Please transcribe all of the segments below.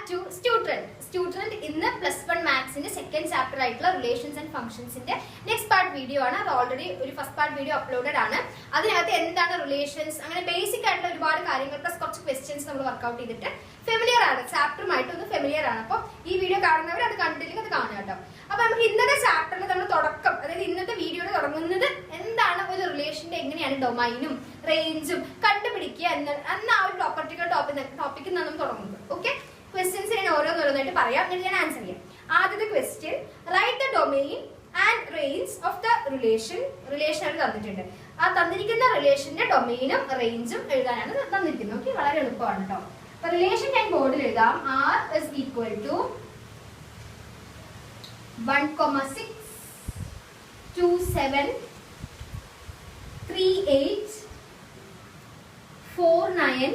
to Student ഇന്ന് +1 മാത്സിന്റെ second chapter ആയിട്ടുള്ള റിലേഷൻസ് ആൻഡ് ഫംഗ്ഷൻസിന്റെ നെക്സ്റ്റ് പാർട്ട് വീഡിയോ ആണ്. അത് ഓൾറെഡി ഒരു ഫസ്റ്റ് പാർട്ട് വീഡിയോ അപ്ലോഡഡ് ആണ്. അതിനകത്ത് എന്താണ് റിലേഷൻസ്, അങ്ങനെ ബേസിക് ആയിട്ടുള്ള ഒരുപാട് കാര്യങ്ങൾ പ്ലസ് കുറച്ച് ക്വസ്റ്റ്യൻസ് നമ്മൾ വർക്ക്ഔട്ട് ചെയ്തിട്ട് ഫെമിലിയർ ആണ്, ചാപ്റ്ററുമായിട്ട് ഒന്ന് ഫെമിലിയർ ആണ്. അപ്പോൾ ഈ വീഡിയോ കാണുന്നവർ അത് കണ്ടില്ലെങ്കിൽ അത് കാണുക കേട്ടോ. അപ്പൊ നമുക്ക് ഇന്നത്തെ ചാപ്റ്ററിൽ നമ്മൾ തുടക്കം, അതായത് ഇന്നത്തെ വീഡിയോയിൽ തുടങ്ങുന്നത് എന്താണ് ഒരു റിലേഷന്റെ എങ്ങനെയാണ് ഡൊമൈനും റേഞ്ചും കണ്ടുപിടിക്കുക എന്ന ആ ഒരു പർട്ടിക്കുലർ ടോപ്പിക്കിൽ നിന്നാണ് നമ്മൾ തുടങ്ങുന്നത്. ഓക്കെ, ക്വസ്റ്റ്യൻസ് ഞാൻ ഓരോന്നോരോന്നായിട്ട് പറയാം, എന്നിട്ട് ഞാൻ ആൻസർ ചെയ്യാം. ആദ്യത്തെ question, write the domain and range of the relation ആയിട്ട് തന്നിട്ടുണ്ട്. ആ തന്നിരിക്കുന്ന റിലേഷന്റെ ഡൊമെയിനും റേഞ്ചും എഴുതാനാണ് തന്നിരിക്കുന്നത്. ഓക്കെ, വളരെ എളുപ്പമാണ് കേട്ടോ. അപ്പൊ റിലേഷൻ ഞാൻ ബോർഡിൽ എഴുതാം. R is equal to 1,6 2 7 3 8 4 9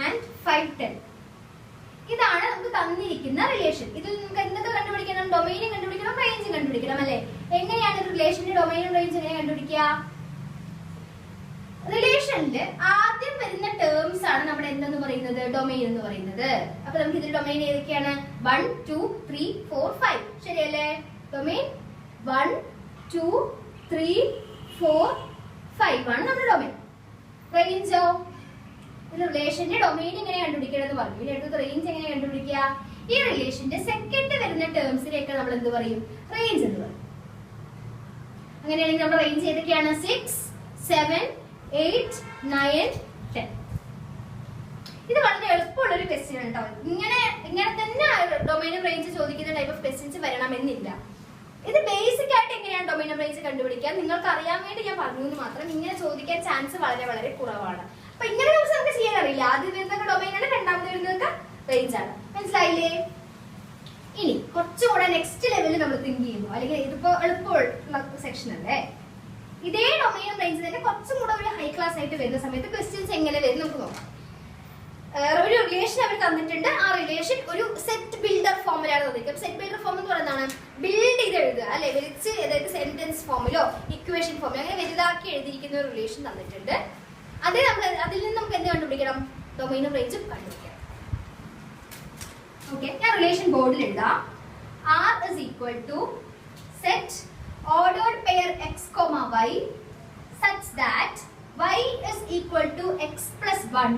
and 5 10. ഇതാണ് നമുക്ക് തന്നിരിക്കുന്ന റിലേഷൻ. ഇതിൽ നമുക്ക് എന്തൊക്കെ കണ്ടുപിടിക്കണം? ഡൊമൈനും കണ്ടുപിടിക്കണം, റേഞ്ചും കണ്ടുപിടിക്കണം അല്ലെ? എങ്ങനെയാണ് ഒരു റിലേഷന്റെ ഡൊമൈനും റേഞ്ചും എങ്ങനെ കണ്ടുപിടിക്കുക? റിലേഷനില് ആദ്യം വരുന്ന ടേംസ് ആണ് നമ്മൾ എന്തെന്ന് പറയുന്നത്? ഡൊമൈൻ എന്ന് പറയുന്നത്. അപ്പൊ നമുക്ക് ഇതിൽ ഡൊമൈൻ ഏതൊക്കെയാണ്? 1 2 3 4 5 ശരിയല്ലേ? ഡൊമൈൻ 1 2 3 4 5 ആണ് നമ്മുടെ ഡൊമൈൻ. റേഞ്ചോ, റിലേഷന്റെ ഡൊമൈൻ എങ്ങനെ കണ്ടുപിടിക്കണം എന്ന് പറഞ്ഞു. ഇനി അടുത്തത് റേഞ്ച് എങ്ങനെ കണ്ടുപിടിക്കുക? ഈ റിലേഷന്റെ സെക്കൻഡ് വരുന്ന ടേംസിലേക്ക് നമ്മൾ എന്ത് പറയും? റേഞ്ച് എന്ന് പറയും. അങ്ങനെയാണെങ്കിൽ നമ്മുടെ റേഞ്ച് ഏതൊക്കെയാണ്? 6 7 8 9 10. ഇത് വളരെ എളുപ്പമുള്ള ഒരു ക്വസ്റ്റ്യൻ ആണ് കേട്ടോ. ഇങ്ങനെ തന്നെ ഡൊമൈനും റേഞ്ച് ചോദിക്കുന്ന ടൈപ്പ് ഓഫ് ക്വസ്റ്റ്യൻസ് വരണമെന്നില്ല. ഇത് ബേസിക് ആയിട്ട് എങ്ങനെയാണ് ഡൊമൈനും റേഞ്ച് കണ്ടുപിടിക്കുക നിങ്ങൾക്ക് അറിയാൻ വേണ്ടി ഞാൻ പറഞ്ഞു എന്ന് മാത്രം. ഇങ്ങനെ ചോദിക്കാൻ ചാൻസ് വളരെ വളരെ കുറവാണ്. അപ്പൊ ഇങ്ങനെ നമുക്ക് ചെയ്യാൻ അറിയില്ല. ആദ്യം വരുന്നതൊക്കെ ഡൊമൈൻ ആണ്, രണ്ടാമത് വരുന്നതൊക്കെ റേഞ്ച് ആണ്. മനസ്സിലായില്ലേ? ഇനി കുറച്ചുകൂടെ നെക്സ്റ്റ് ലെവലിൽ നമ്മൾ തിങ്ക് ചെയ്യുന്നു, അല്ലെങ്കിൽ ഇതിപ്പോ എളുപ്പമുള്ള സെക്ഷൻ അല്ലേ. ഇതേ ഡൊമൈനും റേഞ്ച് തന്നെ കുറച്ചും കൂടെ ഒരു ഹൈ ക്ലാസ് ആയിട്ട് വരുന്ന സമയത്ത് ക്വസ്റ്റ്യൻസ് എങ്ങനെ വരും നമുക്ക് നോക്കാം. ഒരു റിലേഷൻ അവർ തന്നിട്ടുണ്ട്. ആ റിലേഷൻ ഒരു സെറ്റ് ബിൽഡർ ഫോമിലാണ് തന്നിരിക്കുന്നത്. സെറ്റ് ബിൽഡർ ഫോം എന്ന് പറയുന്നതാണ് ബിൽഡ് ചെയ്ത് എഴുതുക അല്ലെ, വിളിച്ച്, അതായത് സെന്റൻസ് ഫോമിലോ ഇക്വേഷൻ ഫോമിലോ അങ്ങനെ വലുതാക്കി എഴുതിയിരിക്കുന്ന ഒരു റിലേഷൻ തന്നിട്ടുണ്ട്. അതിൽ നിന്ന് നമുക്ക് എന്ത് കണ്ടുപിടിക്കണം? ഡൊമൈനും റേഞ്ചും കണ്ടുപിടിക്കണം. ഓക്കെ, ഞാൻ റിലേഷൻ ബോർഡിൽ എഴുതാം. R is equal to set ordered pair x, y such that y is equal to x plus 1,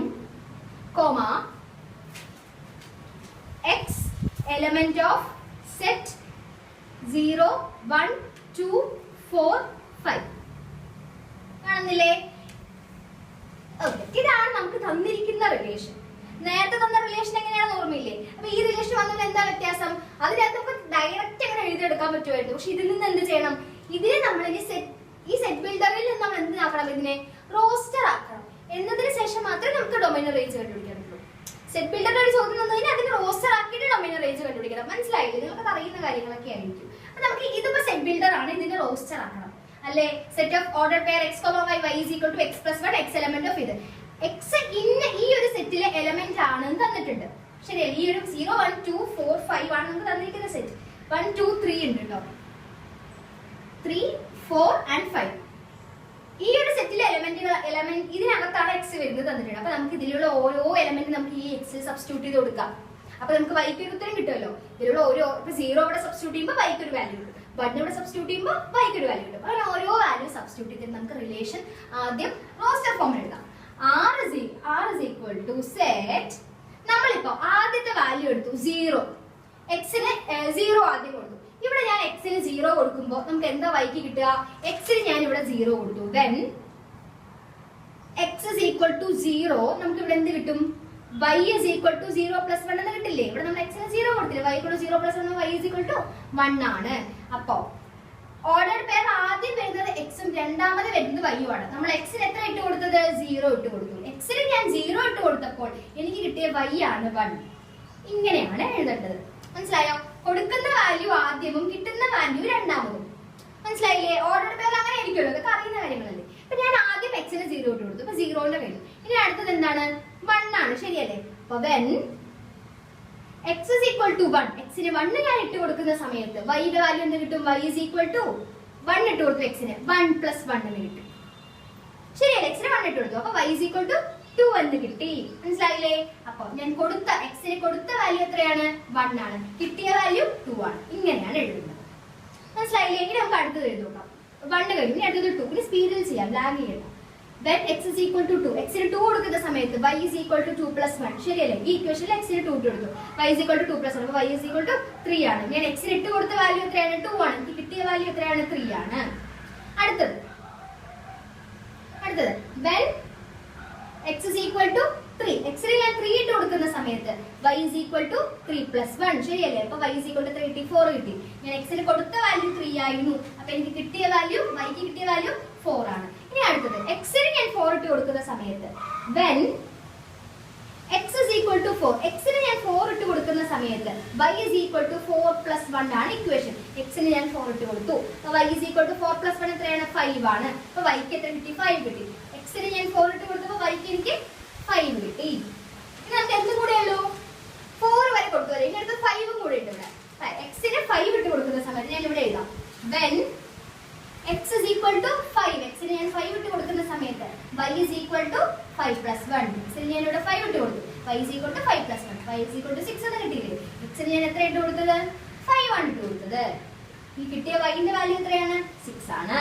x element of set 0 1 2 4 5. കാണുന്നില്ലേ? ഓക്കെ, ഇതാണ് നമുക്ക് തന്നിരിക്കുന്ന റിലേഷൻ. നേരത്തെ തന്ന റിലേഷൻ എങ്ങനെയാണെന്ന് ഓർമ്മയില്ലേ? അപ്പൊ ഈ റിലേഷൻ വന്നപ്പോൾ എന്താ വ്യത്യാസം? അതിനകത്ത് നമുക്ക് ഡയറക്റ്റ് അങ്ങനെ എഴുതിയെടുക്കാൻ പറ്റുമായിരുന്നു. പക്ഷെ ഇതിൽ നിന്ന് എന്ത് ചെയ്യണം? ഇതിനെ നമ്മൾ ഈ സെറ്റ് ബിൽഡറിൽ നിന്ന് നമ്മൾ എന്തിനാക്കണം? ഇതിനെ റോസ്റ്റർ ആക്കണം. എന്നതിന് ശേഷം മാത്രമേ നമുക്ക് ഡൊമൈൻ റേഞ്ച് കണ്ടുപിടിക്കാൻ പറ്റുള്ളൂ. സെറ്റ് ബിൽഡറിന്റെ ഒരു ചോദ്യം തന്നതിന് അതിന് റോസ്റ്റർ ആക്കിയിട്ട് ഡൊമൈൻ റേഞ്ച് കണ്ടുപിടിക്കണം. മനസ്സിലായില്ലേ? നിങ്ങൾക്ക് അറിയുന്ന കാര്യങ്ങളൊക്കെ ആയിരിക്കും. അപ്പൊ നമുക്ക് ഇതിപ്പോ സെറ്റ് ബിൽഡർ ആണ്, ഇതിനെ റോസ്റ്റർ ആക്കണം അല്ലെ. Set of order pair x, y is equal to x plus 1, x element of ഇത്. x ഈ ഒരു സെറ്റിലെ എലമെന്റ് ആണെന്ന് തന്നിട്ടുണ്ട്. ശരിയല്ലേ? ഈ ഒരു 0 1 2 4 5 ആണ് നമുക്ക് തന്നിരിക്കുന്ന സെറ്റ്. 1 2 3 ഉണ്ട് കേട്ടോ. 3 4 and 5 ഈ ഒരു സെറ്റിലെ എലമെന്റ് ഇതിനകത്താണ് x വരുന്നത് തന്നിട്ടുണ്ട്. അപ്പൊ നമുക്ക് ഇതിലുള്ള ഓരോ എലമെന്റ് നമുക്ക് ഈ x സബ്സ്റ്റിറ്റ്യൂട്ട് ചെയ്ത് കൊടുക്കാം. അപ്പൊ നമുക്ക് y-ക്ക് ഒരു ഉത്തരം കിട്ടുമല്ലോ. ഇതിലുള്ള ഓരോ 0 ഇവിടെ സബ്സ്റ്റിറ്റ്യൂട്ട് ചെയ്യുമ്പോൾ y-ക്ക് ഒരു വാല്യൂ കിട്ടും, 1 ഇവിടെ സബ്സ്റ്റിറ്റ്യൂട്ട് ചെയ്യുമ്പോൾ y-ക്ക് ഒരു വാല്യൂ കിട്ടും. അങ്ങനെ ഓരോ വാല്യൂ സബ്സ്റ്റിറ്റ്യൂട്ട് ചെയ്ത് നമുക്ക് റിലേഷൻ ആദ്യം റോസ്റ്റർ ഫോമിൽ എഴുതാം. R is equal to set, നമ്മളിപ്പോ ആദ്യത്തെ വാല്യൂ എടുത്തു 0, x-ന് 0 ആദ്യം കൊടുത്തു. ഇവിടെ ഞാൻ x-ന് 0 കൊടുക്കുമ്പോൾ നമുക്ക് എന്താ y-ക്ക് കിട്ടുക? x-ന് ഞാൻ ഇവിടെ 0 കൊടുത്തു. then x is equal to 0, നമുക്ക് ഇവിടെ എന്ത് കിട്ടും? y is equal to 0 plus 1 എന്ന് കിട്ടില്ലേ? ഇവിടെ നമ്മൾ x-ന് 0 കൊടുത്തില്ലേ, y equal to 0 plus 1, y is equal to 1 ആണ്. അപ്പോ ഓർഡർ പെയർ ആദ്യം വരുന്നത് x ഉം രണ്ടാമത് വരുന്നത് y ഉം ആണ്. നമ്മൾ x-ന് എത്ര ഇട്ട് കൊടുത്തത്? 0 ഇട്ട് കൊടുത്തു. x-ന് ഞാൻ 0 ഇട്ട് കൊടുത്തപ്പോൾ എനിക്ക് കിട്ടിയ y ആണ് 1. ഇങ്ങനെയാണ് എഴുതേണ്ടത്. മനസ്സിലായോ? കൊടുക്കുന്ന വാല്യൂ ആദ്യവും കിട്ടുന്ന വാല്യൂ രണ്ടാമതും. മനസ്സിലായില്ലേ? ഓർഡർ പെയർ അങ്ങനെ ആയിരിക്കുമല്ലോ, അതൊക്കെ അറിയുന്ന കാര്യങ്ങളല്ലേ. അപ്പൊ ഞാൻ ആദ്യം x-ന് 0 ഇട്ട് കൊടുത്തു, അപ്പൊ 0ന്റെ വാല്യൂ. ഇനി അടുത്തത് എന്താണ്? 1 ആണ്. ശരിയല്ലേ? അപ്പൊ when x is equal to 1, x-ന് 1 ഞാൻ ഇട്ട് കൊടുക്കുന്ന സമയത്ത് y-യുടെ വാല്യൂ എന്ത് കിട്ടും? y is equal to 1 ഇട്ട് കൊടുത്തു x-ന് 1 plus 1 എന്ന് കിട്ടും. ശരിയല്ലേ? x-ന് 1 ഇട്ട് കൊടുത്തു, അപ്പൊ y is equal to 2 എന്ന് കിട്ടി. മനസ്സിലായില്ലേ? അപ്പൊ ഞാൻ കൊടുത്ത എക്സിന് കൊടുത്ത വാല്യൂ എത്രയാണ്? 1 ആണ്. കിട്ടിയ വാല്യൂ 2 ആണ്. ഇങ്ങനെയാണ് എഴുതുന്നത്. മനസ്സിലായില്ലേ? ഇനി നമുക്ക് അടുത്തത് എഴുതുക. 1 കഴിഞ്ഞു, ഇനി അടുത്തത് 2. ഇനി സ്പീഡിൽ ചെയ്യാം, ലാഗ് ചെയ്യണം. When x is equal to 2, x ന് 2 കൊടുക്കുന്ന സമയത്ത് y is equal to 2 plus 1. ശരിയല്ലേ? ഈ ഇക്വേഷനിൽ x ന് 2 കൊടുത്തു, y is equal to 2 plus 1, അപ്പോൾ y is equal to 3 ആണ്. ഞാൻ x ന് 8 കൊടുത്ത വാല്യൂ എത്രയാണ്? 2 ആണ്. എനിക്ക് കിട്ടിയ വാല്യൂ എത്രയാണ്? 3 ആണ്. അടുത്തത് when x is equal to 3, x ന് ഞാൻ 3 ഇട്ട് കൊടുക്കുന്ന സമയത്ത് y is equal to 3 plus 1. ശരിയല്ലേ? അപ്പോൾ y is equal to 34 കിട്ടി. ഞാൻ x ന് കൊടുത്ത വാല്യൂ 3 ആയിരുന്നു, അപ്പോൾ എനിക്ക് കിട്ടിയ വാല്യൂ, y ക്ക് കിട്ടിയ വാല്യൂ 4 ആണ്. ഇനി അടുത്തത് x ന് ഞാൻ 4 ഇട്ട് കൊടുക്കുന്ന സമയത്ത് when x is equal to 4, x ന് ഞാൻ 4 ഇട്ട് കൊടുക്കുന്ന സമയത്ത് y is equal to 4 plus 1 ആണ് ഇക്വേഷൻ. x ന് ഞാൻ 4 ഇട്ട് കൊടുത്തു, അപ്പോൾ y is equal to 4 plus 1 എത്രയാണ്? 5 ആണ്. അപ്പോൾ y ക്ക് എത്ര കിട്ടി? 5 കിട്ടി. x ന് ഞാൻ 4 ഇട്ട് കൊടുത്തപ്പോൾ y ക്ക് എനിക്ക് 5 കിട്ടി. ഇനി നമുക്ക് എന്തും കൂടെ ഉള്ളൂ? 4 വരെ കൊടുത്തു. ഇനി അടുത്ത് 5 കൂടെ ഉണ്ട് ഇവിടെ. x ന് 5 ഇട്ട് കൊടുക്കുന്ന സമയത്ത് ഞാൻ ഇവിടെ എഴുതാം when x is equal to 5, x ന് ഞാൻ 5 ഇട്ട് കൊടുക്കുന്ന സമയത്ത് y is equal to 5 plus 1, x ന് ഞാൻ ഇവിടെ 5 ഇട്ട് കൊടുത്തു, y is equal to 5 plus 1, y is equal to 6 എന്ന് കിട്ടിയില്ലേ? x ന് ഞാൻ എത്ര ഇട്ട് കൊടുത്തത്? 5 ആണ് ഇട്ട് കൊടുത്തത്. ഈ കിട്ടിയ y ന്റെ വാല്യൂ എത്രയാണ്? 6 ആണ്.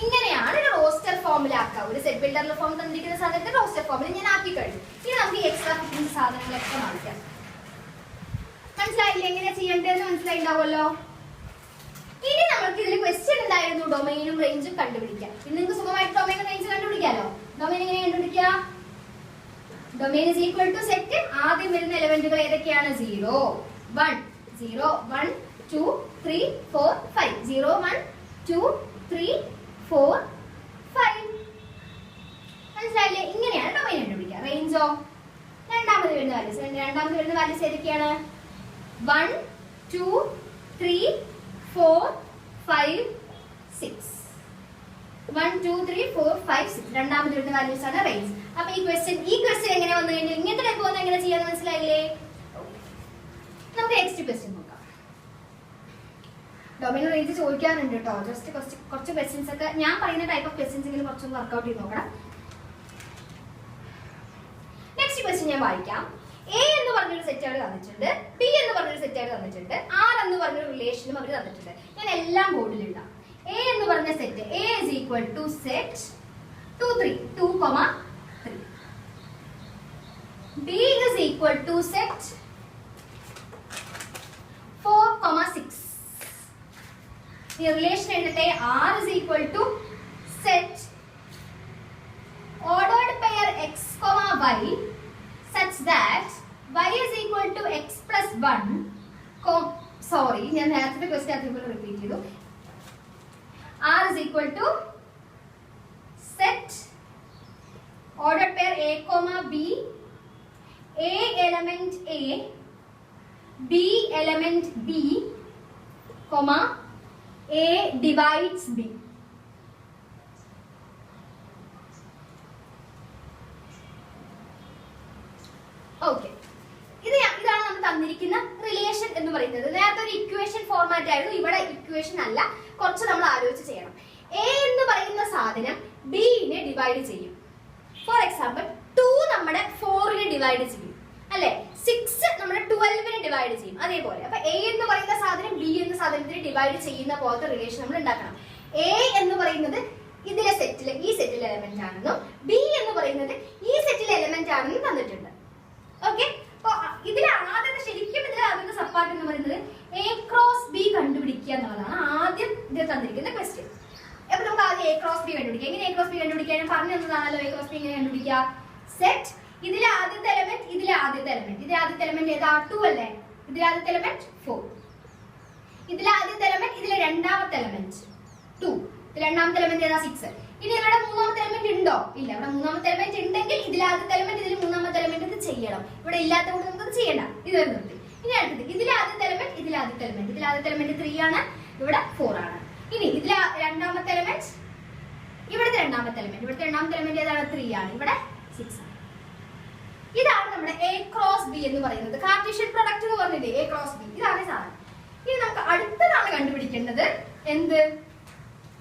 ഇങ്ങനെയാണ് ഒരു റോസ്റ്റർ ഫോമിലാക്കുക. ഒരു സെറ്റ് ബിൽഡറിലെ ഫോം തന്നിരിക്കുന്ന സാധനത്തെ റോസ്റ്റർ ഫോമിൽ ഞാൻ ആക്കി കഴിഞ്ഞു. ഇനി നമുക്ക് ഈ എക്സ്ട്രാ ഫിറ്റിംഗ് സാധനങ്ങളൊക്കെ മാറ്റാം. മനസ്സിലായില്ലേ? എങ്ങനെ ചെയ്യേണ്ടതെന്ന് മനസ്സിലായിണ്ടാവുമല്ലോ. ഇനി നമുക്ക് ഇതിൽ ക്വസ്റ്റ്യൻ എന്തായിരുന്നു? ഡൊമൈനും റേഞ്ചും കണ്ടുപിടിക്കാം. ഇനി നിങ്ങൾക്ക് സുഖമായിട്ട് ഡൊമൈനും റേഞ്ച് കണ്ടുപിടിക്കാലോ. ഡൊമൈൻ എങ്ങനെ കണ്ടുപിടിക്കുക? Domain is equal to set. ആദ്യം വരുന്ന എലമെന്റുകൾ ഏതൊക്കെയാണ്? 0 1 0 1 2 3 4 5 0 1 2 3 4 5. മനസ്സിലായില്ലേ? ഇങ്ങനെയാണ് ഡൊമൈൻ കണ്ടുപിടിക്കുക. റേഞ്ചോ? രണ്ടാമത് വരുന്ന വാല്യൂസ് ഏതൊക്കെയാണ്? 1 2 3 4 5 6. 1 2 3 4 5 6 രണ്ടാമത് വരുന്ന വാല്യൂസ് ആണ് റേഞ്ച്. അപ്പൊ ഈ ക്വസ്റ്റ്യൻ എങ്ങനെ വന്നു കഴിഞ്ഞാൽ ഇങ്ങനത്തെ ടൈപ്പ് വന്നാൽ എങ്ങനെ ചെയ്യാന്ന് മനസ്സിലായില്ലേ? നമുക്ക് നെക്സ്റ്റ് ക്വസ്റ്റ്യൻ നോക്കാം. ഡൊമൈൻ റേഞ്ച് ചോദിക്കാറുണ്ട് കേട്ടോ. ജസ്റ്റ് കുറച്ച് ക്വസ്റ്റ്യൻസ് ഒക്കെ ഞാൻ പറയുന്ന ടൈപ്പ് ഓഫ് ക്വസ്റ്റ്യൻസ് എങ്കിലും കുറച്ചൊന്ന് വർക്ക്ഔട്ട് ചെയ്ത് നോക്കണം. നെക്സ്റ്റ് ക്വസ്റ്റ്യൻ ഞാൻ വായിക്കാം. എ എന്ന് പറഞ്ഞൊരു സെറ്റ് അവർ തന്നിട്ടുണ്ട്, ബി എന്ന് പറഞ്ഞൊരു സെറ്റ് അവർ തന്നിട്ടുണ്ട്, ആർ എന്ന് പറഞ്ഞൊരു റിലേഷനും അവർ തന്നിട്ടുണ്ട്. ഞാൻ എല്ലാം ബോർഡിൽ ഇടാം. എ എന്ന് പറഞ്ഞ set A is equal to set 2 3 2, 3. B is equal to set 4, 6. ഈ റിലേഷൻ എഴുതട്ടെ. R is equal to set ordered pair x, y such that y is equal to x plus 1. Sorry, ഞാൻ നേരത്തെ question അതുപോലെ repeat ചെയ്തു. r is equal to set ordered pair a, b, a element a, b element b, a divides b. Okay, ഇതാണ് നമുക്ക് തന്നിരിക്കുന്ന relation എന്ന് പറയുന്നത്. നേരത്തെ ഒരു ഇക്വേഷൻ ഫോർമാറ്റ് ആയിരുന്നു, ഇവിടെ ഇക്വേഷൻ അല്ല. കുറച്ച് നമ്മൾ ആലോചിച്ച് ചെയ്യണം. എ എന്ന് പറയുന്ന സാധനം ബിനെ ഡിവൈഡ് ചെയ്യും. ഫോർ എക്സാമ്പിൾ 2 നമ്മുടെ 4നെ ഡിവൈഡ് ചെയ്യും, അല്ലെ? 6 നമ്മുടെ 12നെ ഡിവൈഡ് ചെയ്യും. അതേപോലെ അപ്പൊ എ എന്ന് പറയുന്ന സാധനം ബി എന്ന സാധനത്തിനെ ഡിവൈഡ് ചെയ്യുന്ന പോലത്തെ റിലേഷൻ നമ്മൾ ഉണ്ടാക്കണം. എ എന്ന് പറയുന്നത് ഇതിലെ സെറ്റിലെ ഈ സെറ്റിലെ എലമെന്റ് ആണെന്നും ബി എന്ന് പറയുന്നത് ഈ സെറ്റിലെ എലമെന്റ് ആണെന്നും തന്നിട്ടുണ്ട്. ഓക്കെ, അപ്പൊ ഇതിലെ ആദ്യത്തെ സബ്പാർട്ട് എന്ന് പറയുന്നത് എ ക്രോസ് ബി കണ്ടുപിടിക്കുക എന്നുള്ളതാണ് ആദ്യം ഇതിൽ തന്നിരിക്കുന്ന ക്വസ്റ്റ്യൻ. അപ്പൊ നമുക്ക് ആദ്യം എ ക്രോസ് ബി കണ്ടുപിടിക്കാം. എങ്ങനെ എ ക്രോസ് ബി കണ്ടുപിടിക്കാൻ ഞാൻ പറഞ്ഞു തന്നതാണല്ലോ. എ ക്രോസ് ബി എങ്ങനെ കണ്ടുപിടിക്കുക? സെറ്റ് ഇതിലെ ആദ്യത്തെ എലമെന്റ് ഇതിലെ ആദ്യത്തെ എലമെന്റ് ഏതാ? 2 അല്ലേ? ഇതിലെ ആദ്യത്തെ എലമെന്റ് 4, ഇതിലെ ആദ്യത്തെ എലമെന്റ് ഇതിലെ രണ്ടാമത്തെ എലമെന്റ് 2, ഇതിലെ രണ്ടാമത്തെ എലമെന്റ് ഏതാ? 6. ഇനി ഇവിടെ മൂന്നാമത്തെ എലമെന്റ് ഉണ്ടോ? ഇല്ല. ഇവിടെ മൂന്നാമത്തെ എലമെന്റ് ഉണ്ടെങ്കിൽ ഇതിലെ ആദ്യത്തെ എലമെന്റ് ഇതിൽ മൂന്നാമത്തെ എലമെന്റ് ഇത് ചെയ്യണം. ഇവിടെ ഇല്ലാത്ത കൊണ്ട് നമുക്ക് ചെയ്യണ്ട. ഇത് വരുന്നുണ്ട്. ഇനി അടുത്തത് ഇതിലെ ആദ്യത്തെ എലമെന്റ് ഇതിലെ ആദ്യത്തെ എലമെന്റ് 3 ആണ്, ഇവിടെ 4 ആണ്. ഇനി ഇതിലെ രണ്ടാമത്തെ എലമെന്റ് ഇവിടുത്തെ രണ്ടാമത്തെ എലമെന്റ് ഏതാണ്? 3 ആണ്, ഇവിടെ 6 ആണ്. ഇതാണ് നമ്മുടെ എ ക്രോസ് ബി എന്ന് പറയുന്നത്. കാർട്ടീഷ്യൻ പ്രൊഡക്റ്റ് എന്ന് പറഞ്ഞില്ലേ, എ ക്രോസ് ബി. ഇതാണ് സാധനം. ഇനി നമുക്ക് അടുത്തതാണ് കണ്ടുപിടിക്കേണ്ടത് എന്ത്?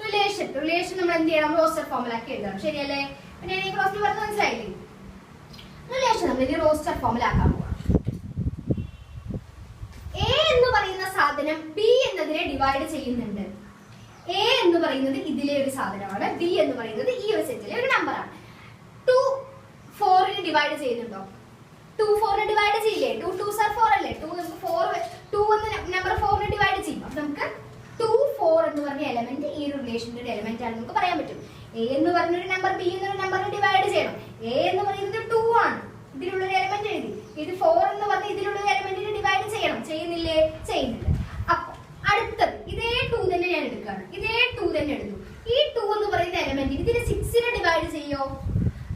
റിലേഷൻ നമ്മൾ എന്ത് ചെയ്യണം? റോസ്റ്റർ ഫോമിലാക്കി എഴുതണം. ശരിയല്ലേ? പിന്നെ ഞാൻ ഈ ക്രോസ് ബി പറഞ്ഞ് മനസ്സിലായില്ലേ? റിലേഷൻ നമ്മൾ ഇനി റോസ്റ്റർ ഫോമിലാക്കാൻ പോവാം. എ എന്ന് പറയുന്ന സാധനം ബി എന്നതിനെ ഡിവൈഡ് ചെയ്യുന്നുണ്ട്. എ എന്ന് പറയുന്നത് ഇതിലെ ഒരു സാധനമാണ്, ബി എന്ന് പറയുന്നത് ഈ ഒരു സെറ്റിലെ ഒരു നമ്പറാണ്. 2 4നെ ഡിവൈഡ് ചെയ്യുന്നുണ്ടോ? 2 4നെ ഡിവൈഡ് ചെയ്യില്ലേ? 2 2s are 4 അല്ലേ? 2 നമുക്ക് 2 എന്ന നമ്പർ 4നെ ഡിവൈഡ് ചെയ്യും. അപ്പൊ നമുക്ക് 2 4 എന്ന് പറഞ്ഞ എലമെന്റ് ഈ ഒരു റിലേഷന്റെ ഒരു എലമെന്റ് ആണ് നമുക്ക് പറയാൻ പറ്റും. എ എന്ന് പറഞ്ഞൊരു നമ്പർ ബി എന്നൊരു നമ്പറിനെ ഡിവൈഡ് ചെയ്യണം. എ എന്ന് പറയുന്നത് 2 ആണ്, ഇതിലുള്ള ഒരു എലമെന്റ് എഴുതി. ഇത് 4 എന്ന് പറഞ്ഞ ഇതിലുള്ള ഒരു എലമെന്റിനെ ഡിവൈഡ് ചെയ്യണം. ചെയ്യുന്നില്ലേ? ചെയ്യുന്നുണ്ട്. അപ്പൊ അടുത്തത് ഇതേ 2 തന്നെ ഞാൻ എടുക്കുകയാണ്. ഇതേ 2 തന്നെ എടുത്തു. ഈ 2 എന്ന് പറയുന്ന എലമെന്റ് ഇതിന് 6നെ ഡിവൈഡ് ചെയ്യോ?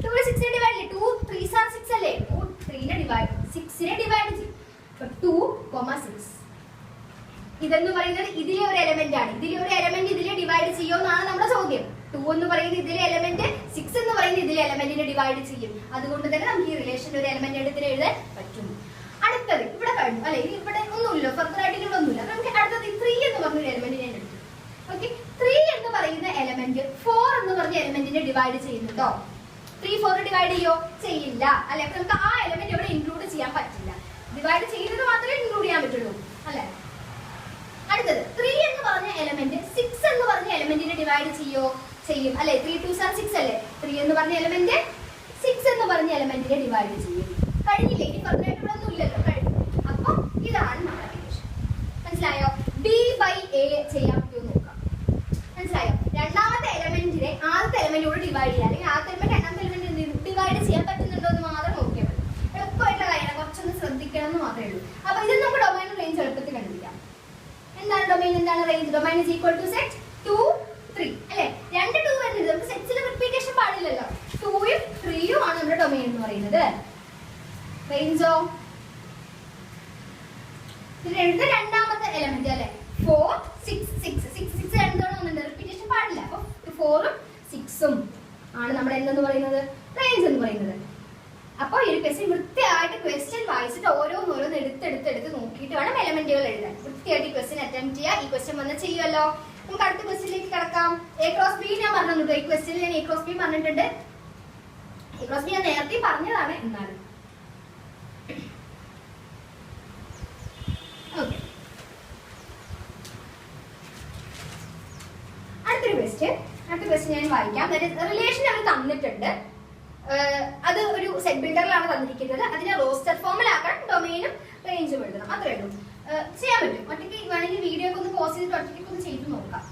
2 6നെ ഡിവൈഡ് ചെയ്യും. 2 3s are 6 അല്ലേ? 2 3നെ ഡിവൈഡ് 6നെ ഡിവൈഡ് ചെയ്യും. അപ്പൊ 2, 6 ഇതെന്ന് പറയുന്നത് ഇതിലെ ഒരു എലമെന്റ് ആണ്. ഇതിലെ ഒരു എലമെന്റ് ഇതിലെ ഡിവൈഡ് ചെയ്യോ എന്നാണ് നമ്മുടെ ചോദ്യം. 2 എന്ന് പറയുന്നത് ഇതിലെ എലമെന്റ്, 6 എന്ന് പറയുന്നത് ഇതിലെ എലമെന്റിനെ ഡിവൈഡ് ചെയ്യും. അതുകൊണ്ട് തന്നെ നമുക്ക് ഈ റിലേഷന്റെ ഒരു എലമെന്റ് എടുത്തിട്ട് എഴുതാൻ പറ്റും. അടുത്തത് ഇവിടെ കഴിഞ്ഞു അല്ലെ? ഇവിടെ ഒന്നുമില്ല, ഫർദർ ആയിട്ട് ഇവിടെ ഒന്നുമില്ല. നമുക്ക് അടുത്തത് 3 എന്ന് പറഞ്ഞൊരു എലമെന്റ് ഞാൻ എടുത്തു. ഓക്കെ, 3 എന്ന് പറയുന്ന എലമെന്റ് 4 എന്ന് പറഞ്ഞ എലമെന്റിനെ ഡിവൈഡ് ചെയ്യുന്നുണ്ടോ? 3 4 ഡിവൈഡ് ചെയ്യോ? ചെയ്യില്ല അല്ലെ? അപ്പൊ നമുക്ക് ആ എലമെന്റ് ഇവിടെ ഇൻക്ലൂഡ് ചെയ്യാൻ പറ്റില്ല. ഡിവൈഡ് ചെയ്യുന്നത് മാത്രമേ ഇൻക്ലൂഡ് ചെയ്യാൻ പറ്റുള്ളൂ അല്ലെ? അടുത്തത് 3 എന്ന് പറഞ്ഞ എലമെന്റ് 6 എന്ന് പറഞ്ഞ എലമെന്റിനെ ഡിവൈഡ് ചെയ്യോ? ചെയ്യും അല്ലെ? 3 2s are 6 അല്ലേ? 3 എന്ന് പറഞ്ഞ എലമെന്റ് 6 എന്ന് പറഞ്ഞ എലമെന്റിനെ ഡിവൈഡ് ചെയ്യും. കഴിഞ്ഞില്ലേ? ഇനി പറഞ്ഞായിട്ട് ഇവിടെ ഒന്നും ഇല്ലല്ലോ, കഴിഞ്ഞു. അപ്പൊ ഇതാണ് നമ്മുടെ റിലേഷൻ. മനസ്സിലായോ? ബി ബൈ എ ചെയ്യാൻ പറ്റുമോ നോക്കാം. മനസ്സിലായോ? രണ്ടാമത്തെ എലമെന്റിനെ ആദ്യത്തെ എലമെന്റിനോട് ഡിവൈഡ് ചെയ്യാം, അല്ലെങ്കിൽ ആദ്യത്തെ എലമെന്റ് രണ്ടാമത്തെ എലമെന്റ് ഡിവൈഡ് ചെയ്യാൻ പറ്റുന്നുണ്ടോ എന്ന് മാത്രം നോക്കിയാൽ മതി. എളുപ്പമായിട്ടുള്ള കാര്യമാണ്, കുറച്ചൊന്ന് ശ്രദ്ധിക്കണം എന്ന് മാത്രമേ ഉള്ളൂ. അപ്പൊ ഇത് നമുക്ക് ഡൊമൈൻ റേഞ്ച് എളുപ്പത്തിൽ കണ്ടുപിടിക്കാം. എന്താണ് ഡൊമൈൻ? എന്താണ് range? Domain is equal to set 2 3 അല്ലെ? 2 2 വരുന്നത് നമുക്ക് സെറ്റ്സിലെ റിപ്പീറ്റേഷൻ പാടില്ലല്ലോ. 2ഉം 3ഉം ആണ് നമ്മുടെ ഡൊമൈൻ എന്ന് പറയുന്നത്. റേഞ്ചോ ഇതിന്റെ രണ്ടാമത്തെ എലമെന്റ് അല്ലെ? 4 6 6 6 6 രണ്ടോളം ഒന്നുണ്ട്, റിപ്പീറ്റേഷൻ പാടില്ല. അപ്പൊ 4ഉം 6ഉം ആണ് നമ്മുടെ എന്തെന്ന് പറയുന്നത്? റേഞ്ച് എന്ന് പറയുന്നത്. അപ്പൊ ഈ ഒരു ക്വസ്റ്റ്യൻ വൃത്തിയായിട്ട് ക്വസ്റ്റ്യൻ വായിച്ചിട്ട് ഓരോന്നോരോന്ന് എടുത്ത് നോക്കിയിട്ട് വേണം എലമെന്റുകൾ എഴുതാൻ. വൃത്തിയായിട്ട് ഈ ക്വസ്റ്റ്യൻ അറ്റംപ്റ്റ് ചെയ്യുക. ഈ ക്വസ്റ്റ്യൻ വന്ന് ചെയ്യുമല്ലോ. നമുക്ക് അടുത്ത ക്വസ്റ്റ്യനിലേക്ക് കിടക്കാം. എ ക്രോസ് ബി ഞാൻ പറഞ്ഞിട്ടുണ്ട്. ഈ ക്വസ്റ്റ്യനിൽ ഞാൻ എ ക്രോസ് ബി പറഞ്ഞിട്ടുണ്ട്. എ ക്രോസ് ബി ഞാൻ നേരത്തെ പറഞ്ഞതാണ്. എന്നാലും ഓക്കെ, അടുത്ത ക്വസ്റ്റ്യൻ ഞാൻ വായിക്കാം. റിലേഷൻ അവർ തന്നിട്ടുണ്ട്. അത് ഒരു സെറ്റ് ബിൽഡറിലാണ് തന്നിരിക്കുന്നത്. അതിനെ റോസ്റ്റർ ഫോമിലാക്കാൻ ഡൊമൈനും റേഞ്ചും എഴുതണം. അത്രേ ഉള്ളൂ. ചെയ്യാൻ പറ്റും. ഒറ്റയ്ക്ക് വേണമെങ്കിൽ വീഡിയോ ഒക്കെ ഒന്ന് പോസ് ചെയ്തിട്ട് ഒറ്റയ്ക്ക് ഒന്ന് ചെയ്ത് നോക്കാം.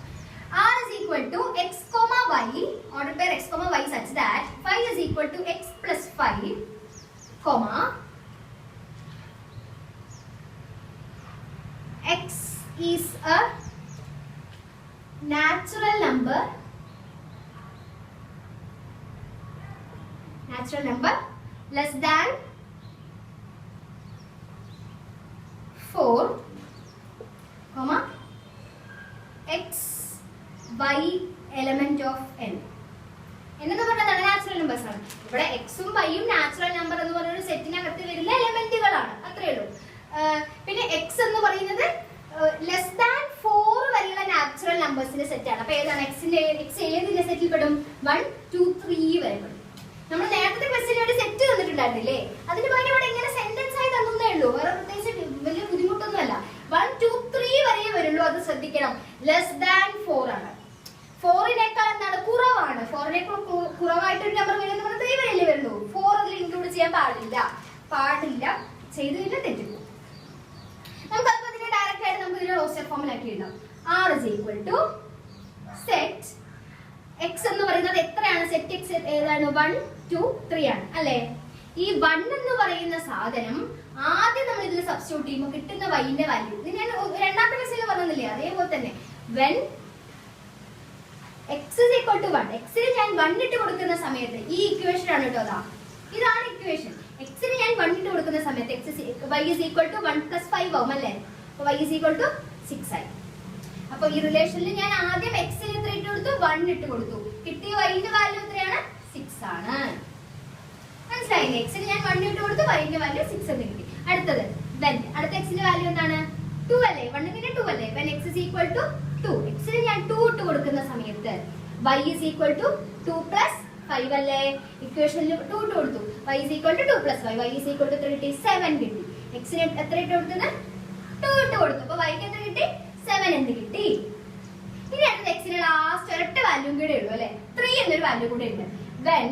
R is equal to x, y ordered by x, y such that phi is equal to x plus 5, x is a natural number less than 4, x y element of n. എന്നത് പറഞ്ഞാൽ natural numbers ആണ്. ഇവിടെ എക്സും വൈയും natural number എന്ന് പറഞ്ഞ ഒരു സെറ്റിനകത്ത് വരുന്ന എലമെന്റുകളാണ്. അത്രേ ഉള്ളൂ. പിന്നെ എക്സ് എന്ന് പറയുന്നത് ലെസ് ദാൻ 4 വരെയുള്ള നാച്ചുറൽ നമ്പേഴ്സിന്റെ സെറ്റ് ആണ്. അപ്പൊ ഏതാണ് എക്സ് ഏതിന്റെ സെറ്റിൽ പെടും? 1 2 3 വരെ പെടും. നമ്മൾ നേരത്തെ ക്വസ്റ്റ്യൻ ഒരു സെറ്റ് തന്നിട്ടുണ്ടായിരുന്നില്ലേ? അതിന് പകരം ഇവിടെ ഇങ്ങനെ സെന്റൻസ് ആയി തന്നേ ഉള്ളൂ. വേറെ പ്രത്യേകിച്ച് വലിയ ബുദ്ധിമുട്ടൊന്നുമല്ല. 1 2 3 വരെ വരുള്ളൂ. അത് ശ്രദ്ധിക്കണം. ലെസ് ദാൻ 4 ആണ്. 4നേക്കാൾ എന്താണ്? കുറവാണ്. 4നേക്കാൾ കുറവായിട്ടൊരു നമ്പർ വരുന്നത് 3 വരെയല്ലേ വരുള്ളൂ. 4 അതിൽ ഇൻക്ലൂഡ് ചെയ്യാൻ പാടില്ല. ചെയ്തില്ല, തെറ്റിപ്പോ. നമുക്ക് അപ്പൊ ഇതിനെ ഡയറക്റ്റ് ആയിട്ട് നമുക്ക് ഇതിനെ റോസ്റ്റർ ഫോമിലാക്കി ഇടാം. R is equal to set x എന്ന് പറയുന്നത് എത്രയാണ്? സെറ്റ് x ഏതാണ്? 1 2 3 ആണ് അല്ലേ? ഈ 1 എന്ന് പറയുന്ന സാധനം ആദ്യം നമ്മൾ ഇതിൽ സബ്സ്റ്റിറ്റ്യൂട്ട് ചെയ്യുമ്പോൾ കിട്ടുന്ന y-ന്റെ വാല്യൂ ഇത് ഞാൻ രണ്ടാമത്തെ ക്വസ്റ്റ്യനിൽ പറഞ്ഞില്ലേ? അതേപോലെ തന്നെ when x is equal to 1, x ന് ഞാൻ 1 ഇട്ട് കൊടുക്കുന്ന സമയത്ത് ഈ ഇക്വേഷൻ ആണ് കേട്ടോ. ഇതാണ് ഇക്വേഷൻ. x ന് ഞാൻ 1 ഇട്ട് കൊടുക്കുന്ന സമയത്ത് y is equal to 1 plus 5 ആവും അല്ലേ? അപ്പോൾ y is equal to 6 ആയി. അപ്പൊ ഈ റിലേഷനിൽ ഞാൻ ആദ്യം x ന് എത്ര ഇട്ട് കൊടുത്തു? 1 ഇട്ട് കൊടുത്തു. കിട്ടിയ y-ന്റെ വാല്യൂ എത്രയാണ്? 6 ആണ്. മനസ്സിലായില്ലേ? x ന് ഞാൻ 1 ഇട്ട് കൊടുത്തു, y-ന്റെ വാല്യൂ 6 എന്ന് കിട്ടി. അടുത്തത് when അടുത്ത x ന്റെ വാല്യൂ എന്താണ്? 2 അല്ലേ? 1 ന് 2 അല്ലേ? when x is equal to 2, x ന് ഞാൻ 2 ഇട്ട് കൊടുക്കുന്ന സമയത്ത് y is equal to 2 plus 5 അല്ലേ? ഇക്വേഷനിൽ 2 ഇട്ട് കൊടുത്തു. y is equal to 2 plus 5. y is equal to 3 കിട്ടി, 7 കിട്ടി. x ന് എത്ര ഇട്ട് കൊടുത്തത്? 2 ഇട്ട് കൊടുത്തു. അപ്പൊ y ക്ക് എത്ര കിട്ടി? 7 എന്ന് കിട്ടി. ഇനി അടുത്ത x ന് ലാസ്റ്റ് ഒരൊറ്റ വാല്യൂ കൂടെ ഉള്ളൂ അല്ലെ? 3 എന്നൊരു വാല്യൂ കൂടെ ഉണ്ട്. when